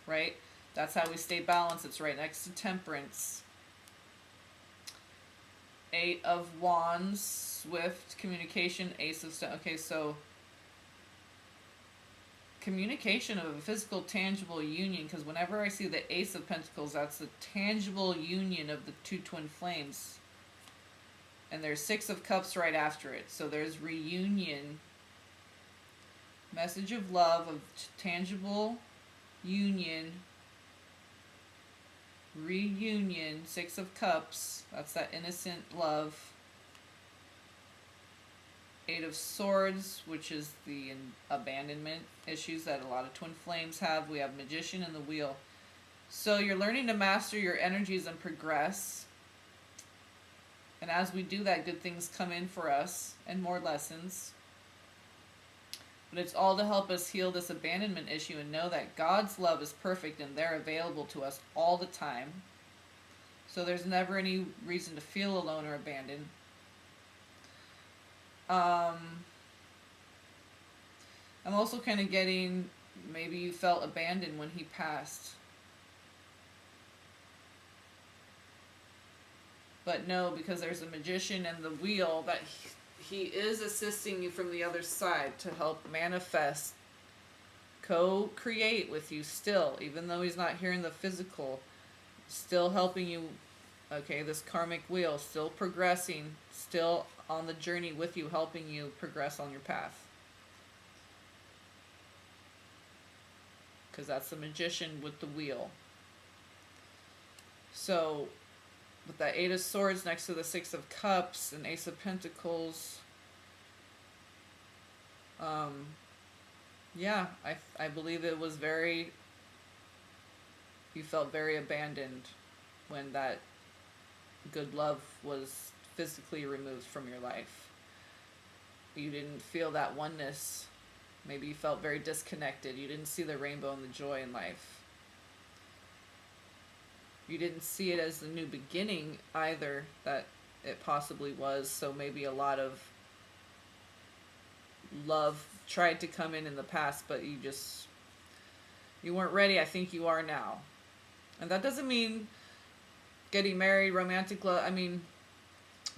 right? That's how we stay balanced. It's right next to Temperance. Eight of Wands, swift communication, Ace of Stones. Okay, so communication of a physical, tangible union, because whenever I see the Ace of Pentacles, that's the tangible union of the two twin flames. And there's Six of Cups right after it. So there's reunion, message of love, of tangible union, reunion, Six of Cups, that's that innocent love. Eight of Swords, which is the abandonment issues that a lot of twin flames have. We have Magician and the Wheel. So you're learning to master your energies and progress. And as we do that, good things come in for us and more lessons. But it's all to help us heal this abandonment issue and know that God's love is perfect and they're available to us all the time. So there's never any reason to feel alone or abandoned. I'm also kind of getting, maybe you felt abandoned when he passed. But no, because there's a Magician and the Wheel, that he is assisting you from the other side to help manifest, co-create with you still, even though he's not here in the physical, still helping you. Okay, this karmic wheel, still progressing, still on the journey with you, helping you progress on your path. Because that's the Magician with the wheel. So, with that Eight of Swords next to the Six of Cups and Ace of Pentacles, yeah, I believe it was very, you felt very abandoned when that good love was physically removed from your life. You didn't feel that oneness. Maybe you felt very disconnected. You didn't see the rainbow and the joy in life. You didn't see it as the new beginning either, that it possibly was. So maybe a lot of love tried to come in the past, but you weren't ready. I think you are now. And that doesn't mean getting married, romantic love. I mean,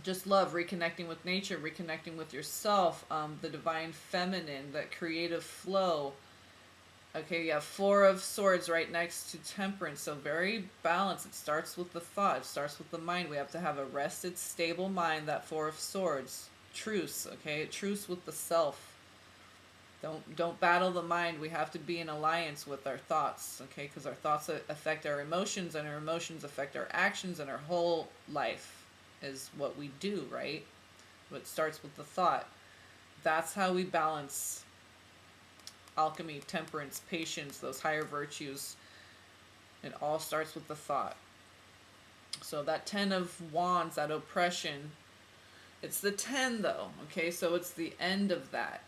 just love, reconnecting with nature, reconnecting with yourself, the divine feminine, that creative flow. Okay, you have Four of Swords right next to Temperance, so very balanced. It starts with the thought, it starts with the mind. We have to have a rested, stable mind, that Four of Swords. Truce, okay? Truce with the self. Don't battle the mind. We have to be in alliance with our thoughts, okay? Because our thoughts affect our emotions, and our emotions affect our actions, and our whole life is what we do, right? But it starts with the thought. That's how we balance alchemy, temperance, patience, those higher virtues. It all starts with the thought. So that Ten of Wands, that oppression, it's the 10 though, okay? So it's the end of that.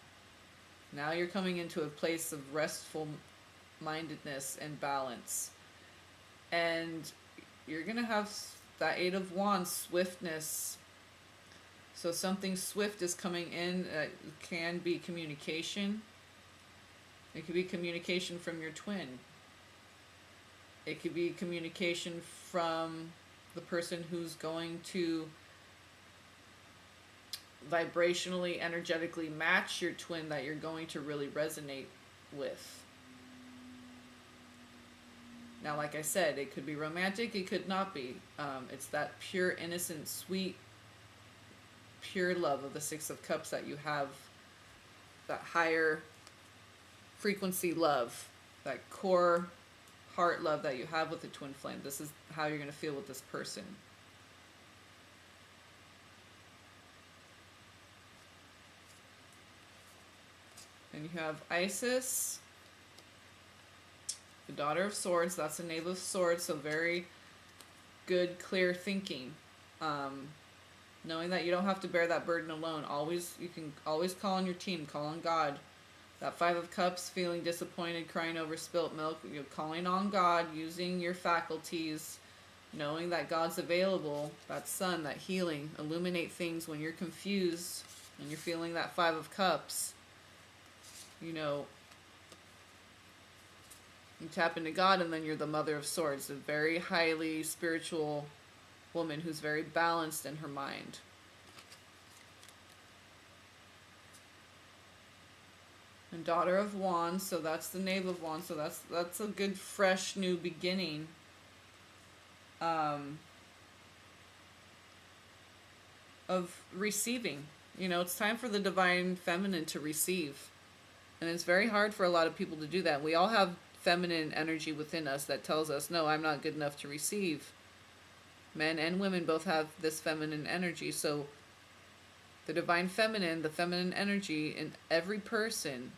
Now you're coming into a place of restful mindedness and balance. And you're going to have that Eight of Wands, swiftness. So something swift is coming in. It can be communication. It could be communication from your twin. It could be communication from the person who's going to vibrationally, energetically match your twin, that you're going to really resonate with. Now, like I said, it could be romantic, it could not be. It's that pure, innocent, sweet, pure love of the Six of Cups that you have, that higher frequency love, that core heart love that you have with the twin flame. This is how you're going to feel with this person. And you have Isis, the Daughter of Swords. That's the Knave of Swords, so very good, clear thinking. Knowing that you don't have to bear that burden alone. You can always call on your team, call on God. That Five of Cups, feeling disappointed, crying over spilt milk. You're calling on God, using your faculties, knowing that God's available, that sun, that healing, illuminate things when you're confused and you're feeling that Five of Cups. You know, you tap into God, and then you're the Mother of Swords, a very highly spiritual woman who's very balanced in her mind. And Daughter of Wands, so that's the Knave of Wands, so that's a good fresh new beginning. Of receiving. You know, it's time for the divine feminine to receive. And it's very hard for a lot of people to do that. We all have feminine energy within us that tells us, no, I'm not good enough to receive. Men and women both have this feminine energy. So the divine feminine, the feminine energy in every person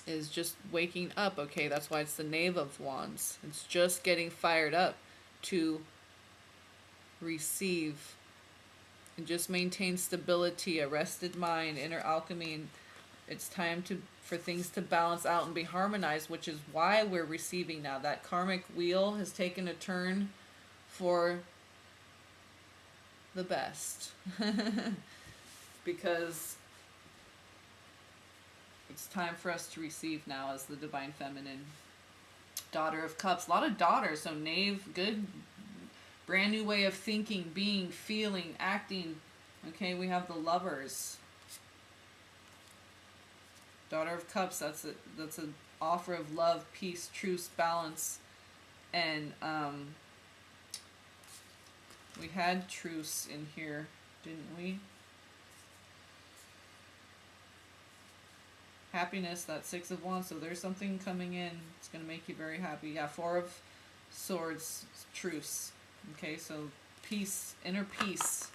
is just waking up. Okay, that's why it's the Knave of Wands. It's just getting fired up to receive and just maintain stability, a rested mind, inner alchemy. And it's time for things to balance out and be harmonized, which is why we're receiving now. That karmic wheel has taken a turn for the best. Because it's time for us to receive now as the divine feminine. Daughter of Cups, a lot of daughters. So Knave, good, brand new way of thinking, being, feeling, acting. Okay, we have the Lovers. Daughter of Cups, that's an offer of love, peace, truce, balance. And we had truce in here, didn't we? Happiness, that Six of Wands, so there's something coming in. It's going to make you very happy. Yeah, Four of Swords, truce. Okay, so peace, inner peace.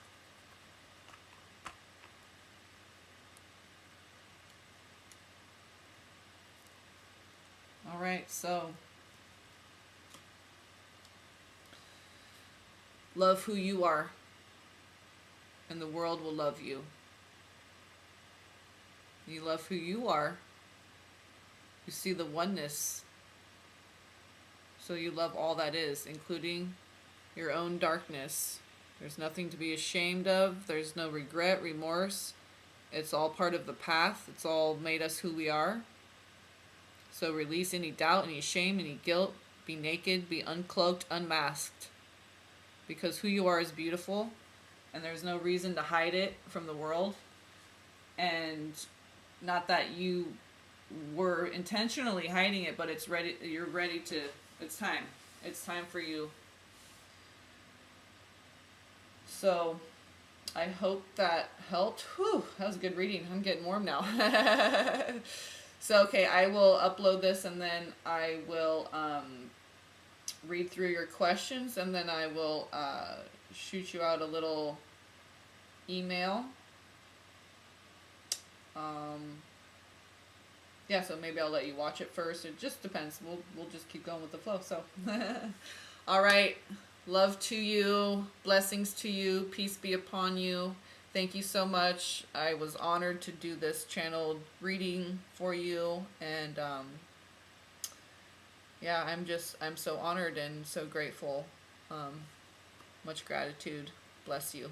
All right, so love who you are, and the world will love you. You love who you are. You see the oneness. So you love all that is, including your own darkness. There's nothing to be ashamed of. There's no regret, remorse. It's all part of the path. It's all made us who we are. So release any doubt, any shame, any guilt. Be naked, be uncloaked, unmasked. Because who you are is beautiful, and there's no reason to hide it from the world. And not that you were intentionally hiding it, but it's ready. You're ready to. It's time. It's time for you. So, I hope that helped. Whew, that was a good reading. I'm getting warm now. So, okay, I will upload this, and then I will read through your questions, and then I will shoot you out a little email. Yeah, so maybe I'll let you watch it first. It just depends. We'll just keep going with the flow. So, all right. Love to you. Blessings to you. Peace be upon you. Thank you so much. I was honored to do this channeled reading for you. And, yeah, I'm so honored and so grateful. Much gratitude. Bless you.